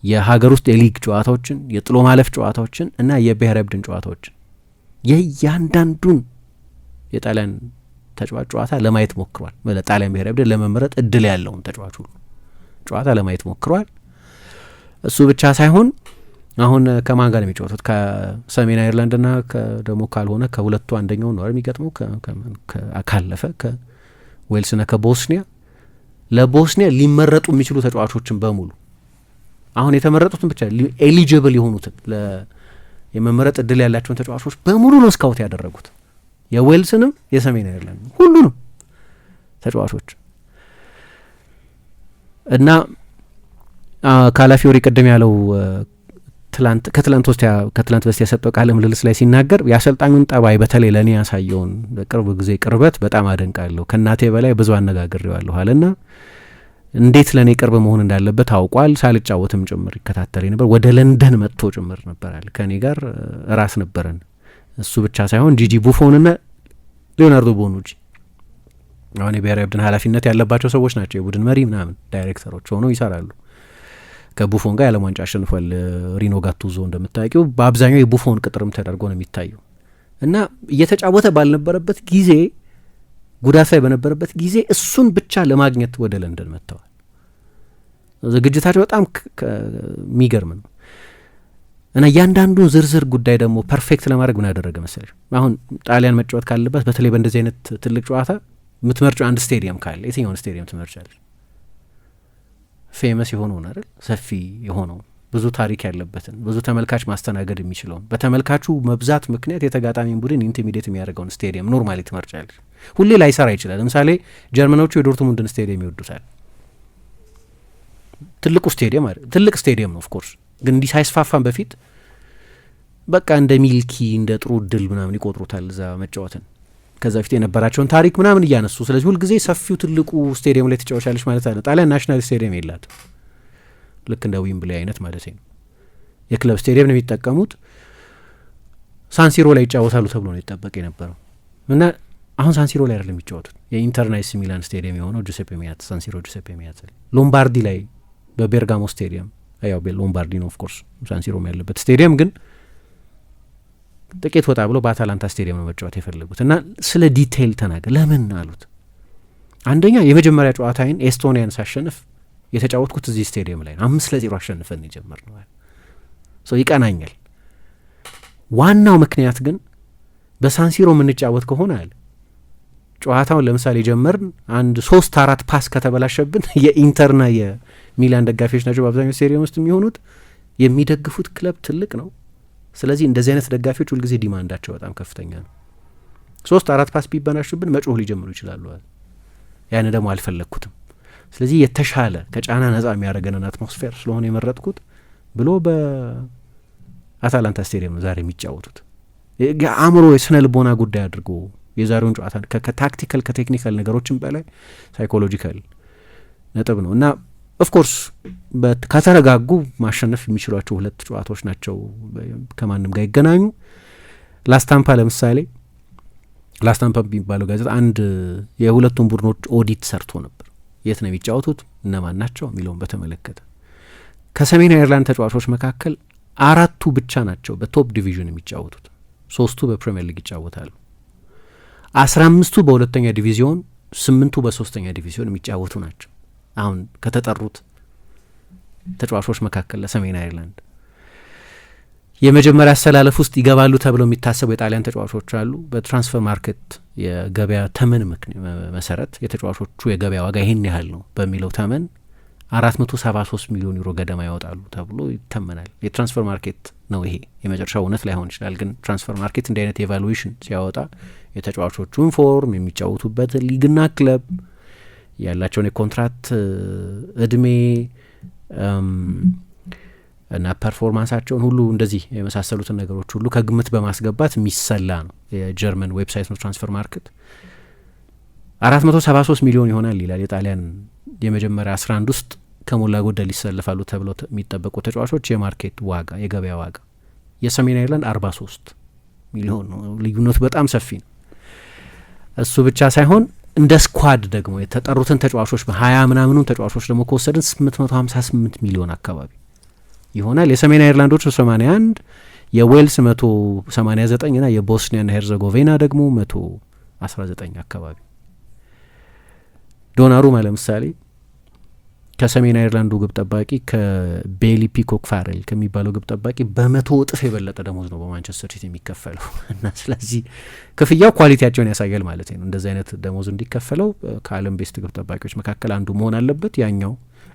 የሀገር ውስጥ የሊግ ጨዋታዎችን፣ የጥሎ ማለፍ ጨዋታዎችን እና የብሔራዊ ቡድን ጨዋታዎችን የእያንዳንዱን የጣሊያን ተጫዋች ጨዋታ ለማየት ሞክሯል። ለጣሊያን ብሔራዊ ቡድን ለመመረጥ እድል ያለውን ተጫዋች ሁሉ ጨዋታ ለማየት ሞክሯል። እሱ ብቻ ሳይሆን አሁን ከማን ጋር የሚጫወቱት ከሰሜን አይርላንድና ደግሞ ካልሆነ ከሁለቱ አንደኛው ነው የሚገጥመው ካለፈ ከዌልስና ከቦስኒያ ለቦስኒያ ሊመረጡ የሚችሉ ተጫዋቾችን በሙሉ አሁን የተመረጡትን ብቻ ኤሊጂብል የሆኑትን የመመረጥ እድል ያላቸውን ተጫዋቾች በሙሉ ነው ስካውት ያደረጉት። የዌልስንም የሰሜን አይርላንድ ሁሉንም ተጫዋቾች እና ካላፊዮሪ ቅድም ያለው ከትላንት በስቲያ የሰጠው ቃለ ምልልስ ላይ ሲናገር የአሰልጣኙን ጠባይ በተለይ ለእኔ ያሳየውን በቅርብ ጊዜ ቅርበት በጣም አደንቃለሁ። ከእናቴ በላይ ብዙ አነጋግሬዋለሁ አለና እንዴት ለእኔ ቅርብ መሆን እንዳለበት አውቋል። ሳልጫወትም ጭምር ይከታተል ነበር። ወደ ለንደን መጥቶ ጭምር ነበራል ከእኔ ጋር እራት ነበረን። እሱ ብቻ ሳይሆን ጂጂ ቡፎንና ሊዮናርዶ ቦኑጂ አሁን የብሔራዊ ቡድን ኃላፊነት ያለባቸው ሰዎች ናቸው። የቡድን መሪ ምናምን ዳይሬክተሮች ሆነው ይሰራሉ። ከቡፎን ጋር የዓለም ዋንጫ አሸንፏል ሪኖ ጋቱዞ እንደምታውቂው። በአብዛኛው የቡፎን ቅጥርም ተደርጎ ነው የሚታየው እና እየተጫወተ ባልነበረበት ጊዜ ጉዳት ላይ በነበረበት ጊዜ እሱን ብቻ ለማግኘት ወደ ለንደን መጥተዋል። ዝግጅታቸው በጣም የሚገርም ነው እና እያንዳንዱን ዝርዝር ጉዳይ ደግሞ ፐርፌክት ለማድረግ ምን ያደረገ መሰለሽ? አሁን ጣሊያን መጫወት ካለበት በተለይ በእንደዚህ አይነት ትልቅ ጨዋታ የምትመርጪው አንድ ስቴዲየም ካለ የትኛውን ስቴዲየም ትመርጫለሽ? ፌመስ የሆነውን አይደል? ሰፊ የሆነው ብዙ ታሪክ ያለበትን ብዙ ተመልካች ማስተናገድ የሚችለውን በተመልካቹ መብዛት ምክንያት የተጋጣሚን ቡድን ኢንቲሚዴት የሚያደርገውን ስቴዲየም ኖርማሊ ትመርጫለሽ። ሁሌ ላይሰራ ይችላል። ለምሳሌ ጀርመኖቹ የዶርትሙንድን ስቴዲየም ይወዱታል። ትልቁ ስቴዲየም አይደል? ትልቅ ስቴዲየም ነው ኦፍኮርስ፣ ግን እንዲህ ሳይስፋፋን በፊት በቃ እንደ ሚልኪ እንደ ጥሩ እድል ምናምን ይቆጥሩታል እዛ መጫወትን ከዛ በፊት የነበራቸውን ታሪክ ምናምን እያነሱ። ስለዚህ ሁልጊዜ ሰፊው ትልቁ ስቴዲየም ላይ ትጫወቻለች ማለት አለ። ጣሊያን ናሽናል ስቴዲየም የላትም፣ ልክ እንደ ዊምብሌ አይነት ማለት ነው። የክለብ ስቴዲየም ነው የሚጠቀሙት። ሳንሲሮ ላይ ይጫወታሉ ተብሎ ነው ይጠበቅ የነበረው እና አሁን ሳንሲሮ ላይ አይደለም የሚጫወቱት። የኢንተር ኤሲ ሚላን ስቴዲየም የሆነው ጁሴፔ ሚያት ሳንሲሮ ጁሴፔ ሚያት ሎምባርዲ ላይ በቤርጋሞ ስቴዲየም ያው ሎምባርዲ ነው ኦፍኮርስ ሳንሲሮ ያለበት ስቴዲየም ግን ጥቂት ወጣ ብሎ በአታላንታ ስቴዲየም ነው መጫወት የፈለጉት እና ስለ ዲቴይል ተናገር። ለምን አሉት። አንደኛ የመጀመሪያ ጨዋታዬን ኤስቶኒያን ሳሸንፍ የተጫወትኩት እዚህ ስቴዲየም ላይ ነው። 5-0 አሸንፈን የጀመርነው ሰው ይቀናኛል። ዋናው ምክንያት ግን በሳንሲሮ የምንጫወት ከሆነ አለ ጨዋታውን ለምሳሌ ጀመርን 1-3-4 ፓስ ከተበላሸብን የኢንተርና የሚላን ደጋፊዎች ናቸው በአብዛኛው ስቴዲየም ውስጥ የሚሆኑት። የሚደግፉት ክለብ ትልቅ ነው። ስለዚህ እንደዚህ አይነት ደጋፊዎች ሁልጊዜ ዲማንዳቸው በጣም ከፍተኛ ነው። 3-4 ፓስ ቢበናሹብን መጮህ ሊጀምሩ ይችላሉ። ያን ደግሞ አልፈለግኩትም። ስለዚህ የተሻለ ከጫና ነጻ የሚያደርገንን አትሞስፌር ስለሆነ የመረጥኩት ብሎ በአታላንታ ስቴዲየም ነው ዛሬ የሚጫወቱት። አእምሮ የስነ ልቦና ጉዳይ አድርጎ የዛሬውን ጨዋታ ከታክቲካል ከቴክኒካል ነገሮችን በላይ ሳይኮሎጂካል ነጥብ ነው እና ኦፍኮርስ ከተረጋጉ ማሸነፍ የሚችሏቸው ሁለት ጨዋታዎች ናቸው። ከማንም ጋር ይገናኙ። ላስታምፓ ለምሳሌ ላስታምፓ የሚባለው ጋዜጣ አንድ የሁለቱም ቡድኖች ኦዲት ሰርቶ ነበር። የት ነው የሚጫወቱት እነማን ናቸው የሚለውን በተመለከተ ከሰሜን አይርላንድ ተጫዋቾች መካከል 4ቱ ብቻ ናቸው በቶፕ ዲቪዥን የሚጫወቱት። 3ቱ በፕሪሚየር ሊግ ይጫወታሉ። 15ቱ በሁለተኛ ዲቪዚዮን፣ 8ቱ በሶስተኛ ዲቪዚዮን የሚጫወቱ ናቸው። አሁን ከተጠሩት ተጫዋቾች መካከል ለሰሜን አይርላንድ የመጀመሪያ አሰላለፍ ውስጥ ይገባሉ ተብለው የሚታሰቡ የጣሊያን ተጫዋቾች አሉ። በትራንስፈር ማርኬት የገበያ ተመን መሰረት የተጫዋቾቹ የገበያ ዋጋ ይሄን ያህል ነው በሚለው ተመን 473 ሚሊዮን ዩሮ ገደማ ያወጣሉ ተብሎ ይተመናል። የትራንስፈር ማርኬት ነው ይሄ። የመጨረሻው እውነት ላይሆን ይችላል፣ ግን ትራንስፈር ማርኬት እንዲህ አይነት ኤቫሉዌሽን ሲያወጣ የተጫዋቾቹን ፎርም፣ የሚጫወቱበት ሊግና ክለብ ያላቸውን የኮንትራት እድሜ እና ፐርፎርማንሳቸውን ሁሉ እንደዚህ የመሳሰሉትን ነገሮች ሁሉ ከግምት በማስገባት የሚሰላ ነው። የጀርመን ዌብሳይት ነው ትራንስፈር ማርኬት። 473 ሚሊዮን ይሆናል ይላል። የጣሊያን የመጀመሪያ 11 ውስጥ ከሞላ ጎደል ይሰለፋሉ ተብለው የሚጠበቁ ተጫዋቾች የማርኬት ዋጋ የገበያ ዋጋ የሰሜን አይርላንድ 43 ሚሊዮን ነው። ልዩነቱ በጣም ሰፊ ነው። እሱ ብቻ ሳይሆን እንደ ስኳድ ደግሞ የተጠሩትን ተጫዋቾች በ20 ምናምኑን ተጫዋቾች ደግሞ ከወሰድን 858 ሚሊዮን አካባቢ ይሆናል። የሰሜን አይርላንዶች 81፣ የዌልስ 189 ና የቦስኒያና ሄርዘጎቬና ደግሞ 19 አካባቢ። ዶናሩማ ለምሳሌ ከሰሜን አይርላንዱ ግብ ጠባቂ ከቤሊ ፒኮክ ፋሬል ከሚባለው ግብ ጠባቂ በ100 እጥፍ የበለጠ ደሞዝ ነው በማንቸስተር ሲቲ የሚከፈለው እና ስለዚህ ክፍያው ኳሊቲያቸውን ያሳያል ማለት ነው። እንደዚህ አይነት ደሞዝ እንዲከፈለው ከዓለም ቤስት ግብ ጠባቂዎች መካከል አንዱ መሆን አለበት። ያኛው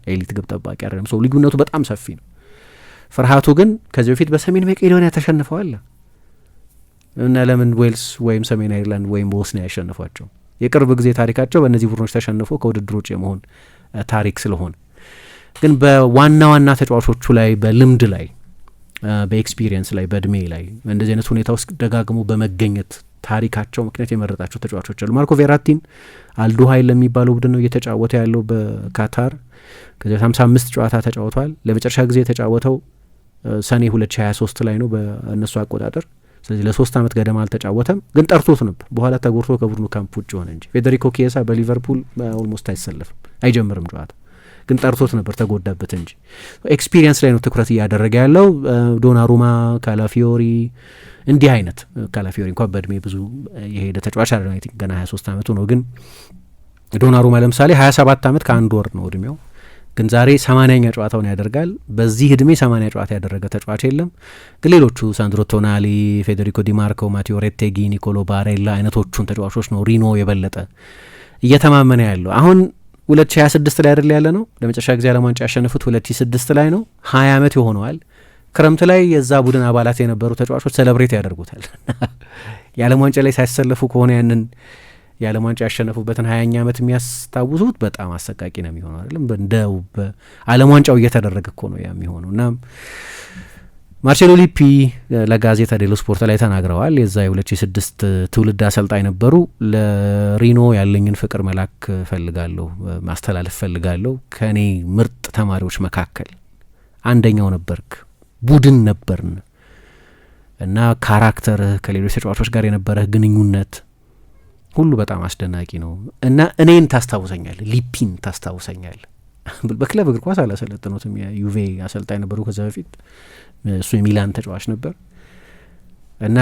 ኤሊት ግብ ጠባቂ አይደለም። ሰው ልዩነቱ በጣም ሰፊ ነው። ፍርሃቱ ግን ከዚህ በፊት በሰሜን መቄዶኒያ ተሸንፈዋል እና ለምን ዌልስ ወይም ሰሜን አይርላንድ ወይም ቦስኒያ ያሸንፏቸው? የቅርብ ጊዜ ታሪካቸው በእነዚህ ቡድኖች ተሸንፎ ከውድድር ውጭ የመሆን ታሪክ ስለሆነ ግን በዋና ዋና ተጫዋቾቹ ላይ በልምድ ላይ በኤክስፒሪየንስ ላይ በእድሜ ላይ እንደዚህ አይነት ሁኔታ ውስጥ ደጋግሞ በመገኘት ታሪካቸው ምክንያት የመረጣቸው ተጫዋቾች አሉ። ማርኮ ቬራቲን አልዱሃይል ለሚባለው ቡድን ነው እየተጫወተ ያለው በካታር። ከዚህ 55 ጨዋታ ተጫውቷል። ለመጨረሻ ጊዜ የተጫወተው ሰኔ 2023 ላይ ነው በእነሱ አቆጣጠር። ስለዚህ ለ3 ዓመት ገደማ አልተጫወተም፣ ግን ጠርቶት ነበር። በኋላ ተጎርቶ ከቡድኑ ካምፕ ውጭ ሆነ እንጂ ፌዴሪኮ ኪየሳ በሊቨርፑል ኦልሞስት አይሰለፍም፣ አይጀምርም ጨዋታ፣ ግን ጠርቶት ነበር፣ ተጎዳበት እንጂ። ኤክስፒሪየንስ ላይ ነው ትኩረት እያደረገ ያለው። ዶናሩማ፣ ካላፊዮሪ እንዲህ አይነት ካላፊዮሪ እንኳን በእድሜ ብዙ የሄደ ተጫዋች አይደለም፣ አይ ቲንክ ገና 23 ዓመቱ ነው። ግን ዶናሩማ ለምሳሌ 27 ዓመት ከአንድ ወር ነው እድሜው፣ ግን ዛሬ 80ኛ ጨዋታውን ያደርጋል። በዚህ እድሜ 80 ጨዋታ ያደረገ ተጫዋች የለም። ግን ሌሎቹ ሳንድሮ ቶናሊ፣ ፌዴሪኮ ዲማርኮ፣ ማቴዎ ሬቴጊ፣ ኒኮሎ ባሬላ አይነቶቹን ተጫዋቾች ነው ሪኖ የበለጠ እየተማመነ ያለው። አሁን 2026 ላይ አይደል ያለ ነው። ለመጨረሻ ጊዜ ዓለም ዋንጫ ያሸነፉት 2006 ላይ ነው። 20 ዓመት ይሆነዋል። ክረምት ላይ የዛ ቡድን አባላት የነበሩ ተጫዋቾች ሴሌብሬት ያደርጉታል። የዓለም ዋንጫ ላይ ሳይሰለፉ ከሆነ ያንን የዓለም ዋንጫ ያሸነፉበትን 20ኛ ዓመት የሚያስታውሱት በጣም አሰቃቂ ነው የሚሆነው አይደለም። እንደው በዓለም ዋንጫው እየተደረገ እኮ ነው ያ የሚሆነው። እና ማርሴሎ ሊፒ ለጋዜታ ዴሎ ስፖርት ላይ ተናግረዋል። የዛ የ2006 ትውልድ አሰልጣኝ ነበሩ። ለሪኖ ያለኝን ፍቅር መላክ ፈልጋለሁ፣ ማስተላለፍ ፈልጋለሁ። ከእኔ ምርጥ ተማሪዎች መካከል አንደኛው ነበርክ፣ ቡድን ነበርን እና ካራክተርህ፣ ከሌሎች ተጫዋቾች ጋር የነበረህ ግንኙነት ሁሉ በጣም አስደናቂ ነው እና እኔን ታስታውሰኛል፣ ሊፒን ታስታውሰኛል። በክለብ እግር ኳስ አላሰለጠኑትም፣ የዩቬ አሰልጣኝ ነበሩ ከዛ በፊት። እሱ የሚላን ተጫዋች ነበር እና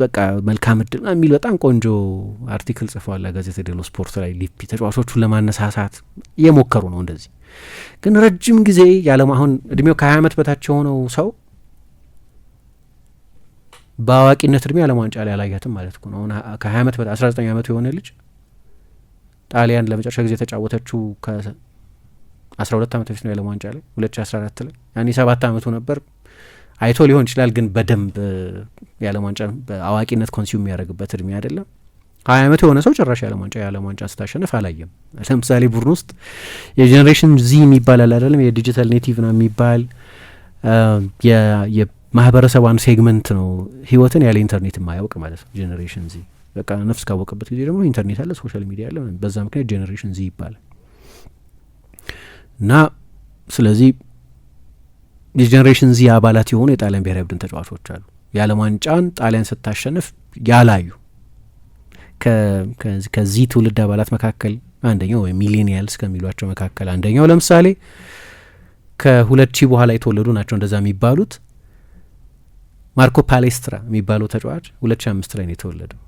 በቃ መልካም እድል የሚል በጣም ቆንጆ አርቲክል ጽፏል ጋዜጣ ዴሎ ስፖርት ላይ። ሊፒ ተጫዋቾቹን ለማነሳሳት እየሞከሩ ነው እንደዚህ። ግን ረጅም ጊዜ ያለም አሁን እድሜው ከ20 ዓመት በታች የሆነው ሰው በአዋቂነት እድሜ ዓለም ዋንጫ ላይ አላያትም ማለት ነው። አሁን ከ20 ዓመት በታች 19 ዓመቱ የሆነ ልጅ ጣሊያን ለመጨረሻ ጊዜ የተጫወተችው ከ12 ዓመት በፊት ነው የዓለም ዋንጫ ላይ 2014 ላይ። ያኔ 7 ዓመቱ ነበር። አይቶ ሊሆን ይችላል፣ ግን በደንብ የዓለም ዋንጫ በአዋቂነት ኮንሱም የሚያደርግበት እድሜ አይደለም። 20 ዓመት የሆነ ሰው ጭራሽ የዓለም ዋንጫ ስታሸንፍ አላየም። ለምሳሌ ቡድን ውስጥ የጄኔሬሽን ዚ የሚባል አለ አይደለም፣ የዲጂታል ኔቲቭ ነው የሚባል ማህበረሰቧን ሴግመንት ነው። ህይወትን ያለ ኢንተርኔት የማያውቅ ማለት ነው ጄኔሬሽን ዚ። በቃ ነፍስ ካወቀበት ጊዜ ደግሞ ኢንተርኔት አለ፣ ሶሻል ሚዲያ አለ። በዛ ምክንያት ጄኔሬሽን ዚ ይባላል። እና ስለዚህ የጄኔሬሽን ዚ አባላት የሆኑ የጣሊያን ብሔራዊ ቡድን ተጫዋቾች አሉ። የዓለም ዋንጫን ጣሊያን ስታሸንፍ ያላዩ ከዚህ ትውልድ አባላት መካከል አንደኛው ወይም ሚሌኒያልስ ከሚሏቸው መካከል አንደኛው ለምሳሌ ከ2000 በኋላ የተወለዱ ናቸው እንደዛ የሚባሉት። ማርኮ ፓሌስትራ የሚባለው ተጫዋች 2005 ላይ ነው የተወለደው።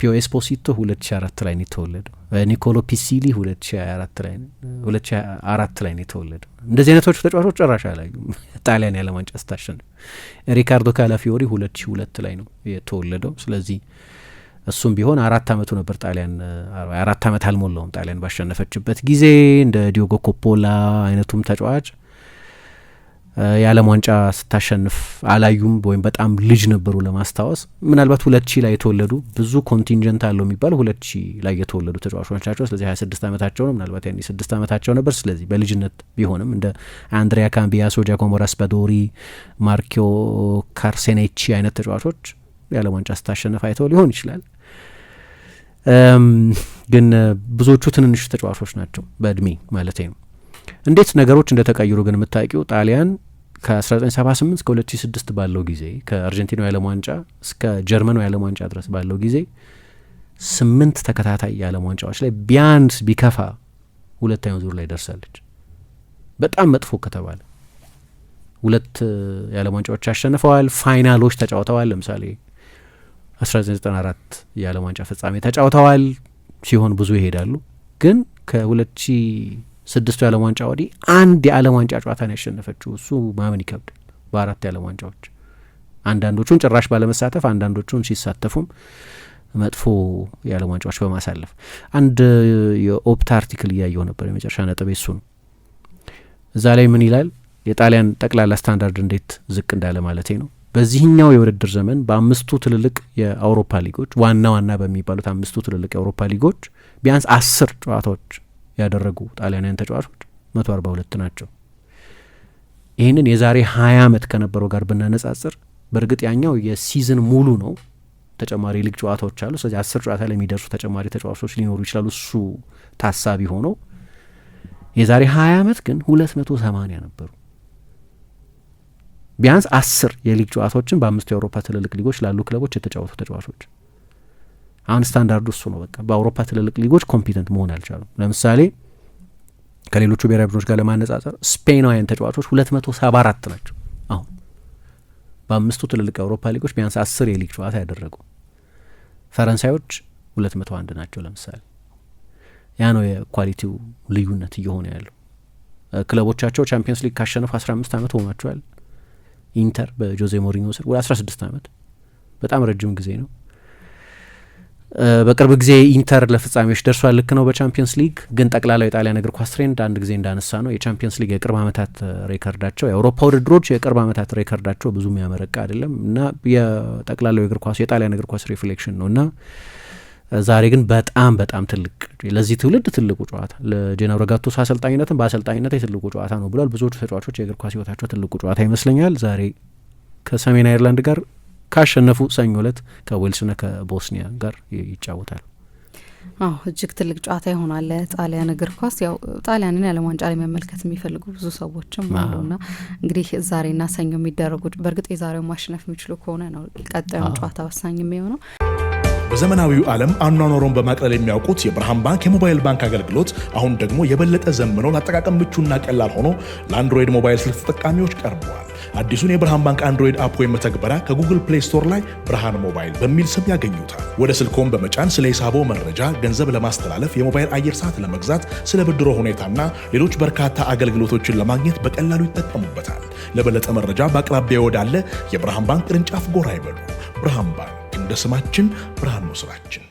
ፒዮ ኤስፖሲቶ 2004 ላይ ነው የተወለደው። ኒኮሎ ፒሲሊ 2004 ላይ ነው የተወለደው። እንደዚህ አይነቶቹ ተጫዋቾች ጨራሻ ላይ ጣሊያን የዓለም ዋንጫ ስታሸንፍ። ሪካርዶ ካላፊዮሪ 2002 ላይ ነው የተወለደው። ስለዚህ እሱም ቢሆን 4 ዓመቱ ነበር ጣሊያን 4 ዓመት አልሞላውም ጣሊያን ባሸነፈችበት ጊዜ። እንደ ዲዮጎ ኮፖላ አይነቱም ተጫዋች የዓለም ዋንጫ ስታሸንፍ አላዩም ወይም በጣም ልጅ ነበሩ ለማስታወስ። ምናልባት 2000 ላይ የተወለዱ ብዙ ኮንቲንጀንት አለው የሚባሉ 2000 ላይ የተወለዱ ተጫዋቾች ናቸው። ስለዚህ 26 ዓመታቸው ነው፣ ምናልባት ያኔ 6 ዓመታቸው ነበር። ስለዚህ በልጅነት ቢሆንም እንደ አንድሪያ ካምቢያሶ፣ ጃኮሞ ራስፓዶሪ፣ ማርኪዮ ካርሴኔቺ አይነት ተጫዋቾች የዓለም ዋንጫ ስታሸንፍ አይተው ሊሆን ይችላል። ግን ብዙዎቹ ትንንሽ ተጫዋቾች ናቸው በእድሜ ማለት ነው። እንዴት ነገሮች እንደተቀየሩ ግን የምታውቂው ጣሊያን ከ1978 እስከ 2006 ባለው ጊዜ ከአርጀንቲናው የዓለም ዋንጫ እስከ ጀርመኑ የዓለም ዋንጫ ድረስ ባለው ጊዜ 8 ተከታታይ የዓለም ዋንጫዎች ላይ ቢያንስ ቢከፋ ሁለተኛው ዙር ላይ ደርሳለች። በጣም መጥፎ ከተባለ 2 የዓለም ዋንጫዎች አሸንፈዋል። ፋይናሎች ተጫውተዋል። ለምሳሌ 1994 የዓለም ዋንጫ ፍጻሜ ተጫውተዋል ሲሆን ብዙ ይሄዳሉ። ግን ከ2006 የዓለም ዋንጫ ወዲህ አንድ የዓለም ዋንጫ ጨዋታን ያሸነፈችው እሱ ማመን ይከብዳል። በ4 የዓለም ዋንጫዎች አንዳንዶቹን ጭራሽ ባለመሳተፍ አንዳንዶቹን ሲሳተፉም መጥፎ የዓለም ዋንጫዎች በማሳለፍ አንድ የኦፕታ አርቲክል እያየው ነበር። የመጨረሻ ነጥብ እሱ ነው። እዛ ላይ ምን ይላል? የጣሊያን ጠቅላላ ስታንዳርድ እንዴት ዝቅ እንዳለ ማለቴ ነው። በዚህኛው የውድድር ዘመን በ5ቱ ትልልቅ የአውሮፓ ሊጎች ዋና ዋና በሚባሉት 5ቱ ትልልቅ የአውሮፓ ሊጎች ቢያንስ 10 ጨዋታዎች ያደረጉ ጣሊያናውያን ተጫዋቾች 142 ናቸው። ይህንን የዛሬ 20 ዓመት ከነበረው ጋር ብናነጻጽር በእርግጥ ያኛው የሲዝን ሙሉ ነው፣ ተጨማሪ ሊግ ጨዋታዎች አሉ። ስለዚህ 10 ጨዋታ ላይ የሚደርሱ ተጨማሪ ተጫዋቾች ሊኖሩ ይችላሉ። እሱ ታሳቢ ሆኖ የዛሬ 20 ዓመት ግን 280 ነበሩ። ቢያንስ 10 የሊግ ጨዋታዎችን በ5 የአውሮፓ ትልልቅ ሊጎች ላሉ ክለቦች የተጫወቱ ተጫዋቾች። አሁን ስታንዳርዱ እሱ ነው። በቃ በአውሮፓ ትልልቅ ሊጎች ኮምፒተንት መሆን አልቻሉም። ለምሳሌ ከሌሎቹ ብሔራዊ ቡድኖች ጋር ለማነጻጸር ስፔናውያን ተጫዋቾች 274 ናቸው። አሁን በ5ቱ ትልልቅ የአውሮፓ ሊጎች ቢያንስ 10 የሊግ ጨዋታ ያደረጉ። ፈረንሳዮች 201 ናቸው። ለምሳሌ ያ ነው የኳሊቲው ልዩነት እየሆነ ያለው። ክለቦቻቸው ቻምፒየንስ ሊግ ካሸነፉ 15 ዓመት ሆኗቸዋል። ኢንተር በጆዜ ሞሪኒዮ ስር ወደ 16 ዓመት በጣም ረጅም ጊዜ ነው። በቅርብ ጊዜ ኢንተር ለፍጻሜዎች ደርሷል። ልክ ነው በቻምፒየንስ ሊግ። ግን ጠቅላላው የጣሊያን እግር ኳስ ትሬንድ አንድ ጊዜ እንዳነሳ ነው የቻምፒየንስ ሊግ የቅርብ ዓመታት ሬከርዳቸው፣ የአውሮፓ ውድድሮች የቅርብ ዓመታት ሬከርዳቸው ብዙ የሚያመረቃ አይደለም እና የጠቅላላው የእግር ኳስ የጣሊያን እግር ኳስ ሪፍሌክሽን ነው እና ዛሬ ግን በጣም በጣም ትልቅ ለዚህ ትውልድ ትልቁ ጨዋታ ለጄናሮ ጋቱሶ አሰልጣኝነትም በአሰልጣኝነት ትልቁ ጨዋታ ነው ብሏል። ብዙዎቹ ተጫዋቾች የእግር ኳስ ህይወታቸው ትልቁ ጨዋታ ይመስለኛል። ዛሬ ከሰሜን አይርላንድ ጋር ካሸነፉ ሰኞ ዕለት ከዌልስና ከቦስኒያ ጋር ይጫወታል። እጅግ ትልቅ ጨዋታ ይሆናል ጣሊያን እግር ኳስ። ያው ጣሊያንን የዓለም ዋንጫ ላይ መመልከት የሚፈልጉ ብዙ ሰዎችም አሉና እንግዲህ ዛሬና ሰኞ የሚደረጉ በእርግጥ የዛሬው ማሸነፍ የሚችሉ ከሆነ ነው ቀጣዩን ጨዋታ ወሳኝ የሚሆነው። በዘመናዊው ዓለም አኗኗሩን በማቅለል የሚያውቁት የብርሃን ባንክ የሞባይል ባንክ አገልግሎት አሁን ደግሞ የበለጠ ዘምኖ ለአጠቃቀም ምቹና ቀላል ሆኖ ለአንድሮይድ ሞባይል ስልክ ተጠቃሚዎች ቀርበዋል። አዲሱን የብርሃን ባንክ አንድሮይድ አፕ ወይም መተግበሪያ ከጉግል ፕሌይ ስቶር ላይ ብርሃን ሞባይል በሚል ስም ያገኙታል። ወደ ስልክዎን በመጫን ስለ ሂሳቦ መረጃ፣ ገንዘብ ለማስተላለፍ፣ የሞባይል አየር ሰዓት ለመግዛት፣ ስለ ብድሮ ሁኔታና ሌሎች በርካታ አገልግሎቶችን ለማግኘት በቀላሉ ይጠቀሙበታል። ለበለጠ መረጃ በአቅራቢያ ወዳለ የብርሃን ባንክ ቅርንጫፍ ጎራ ይበሉ። ብርሃን ባንክ እንደ ስማችን ብርሃን ነው ስራችን።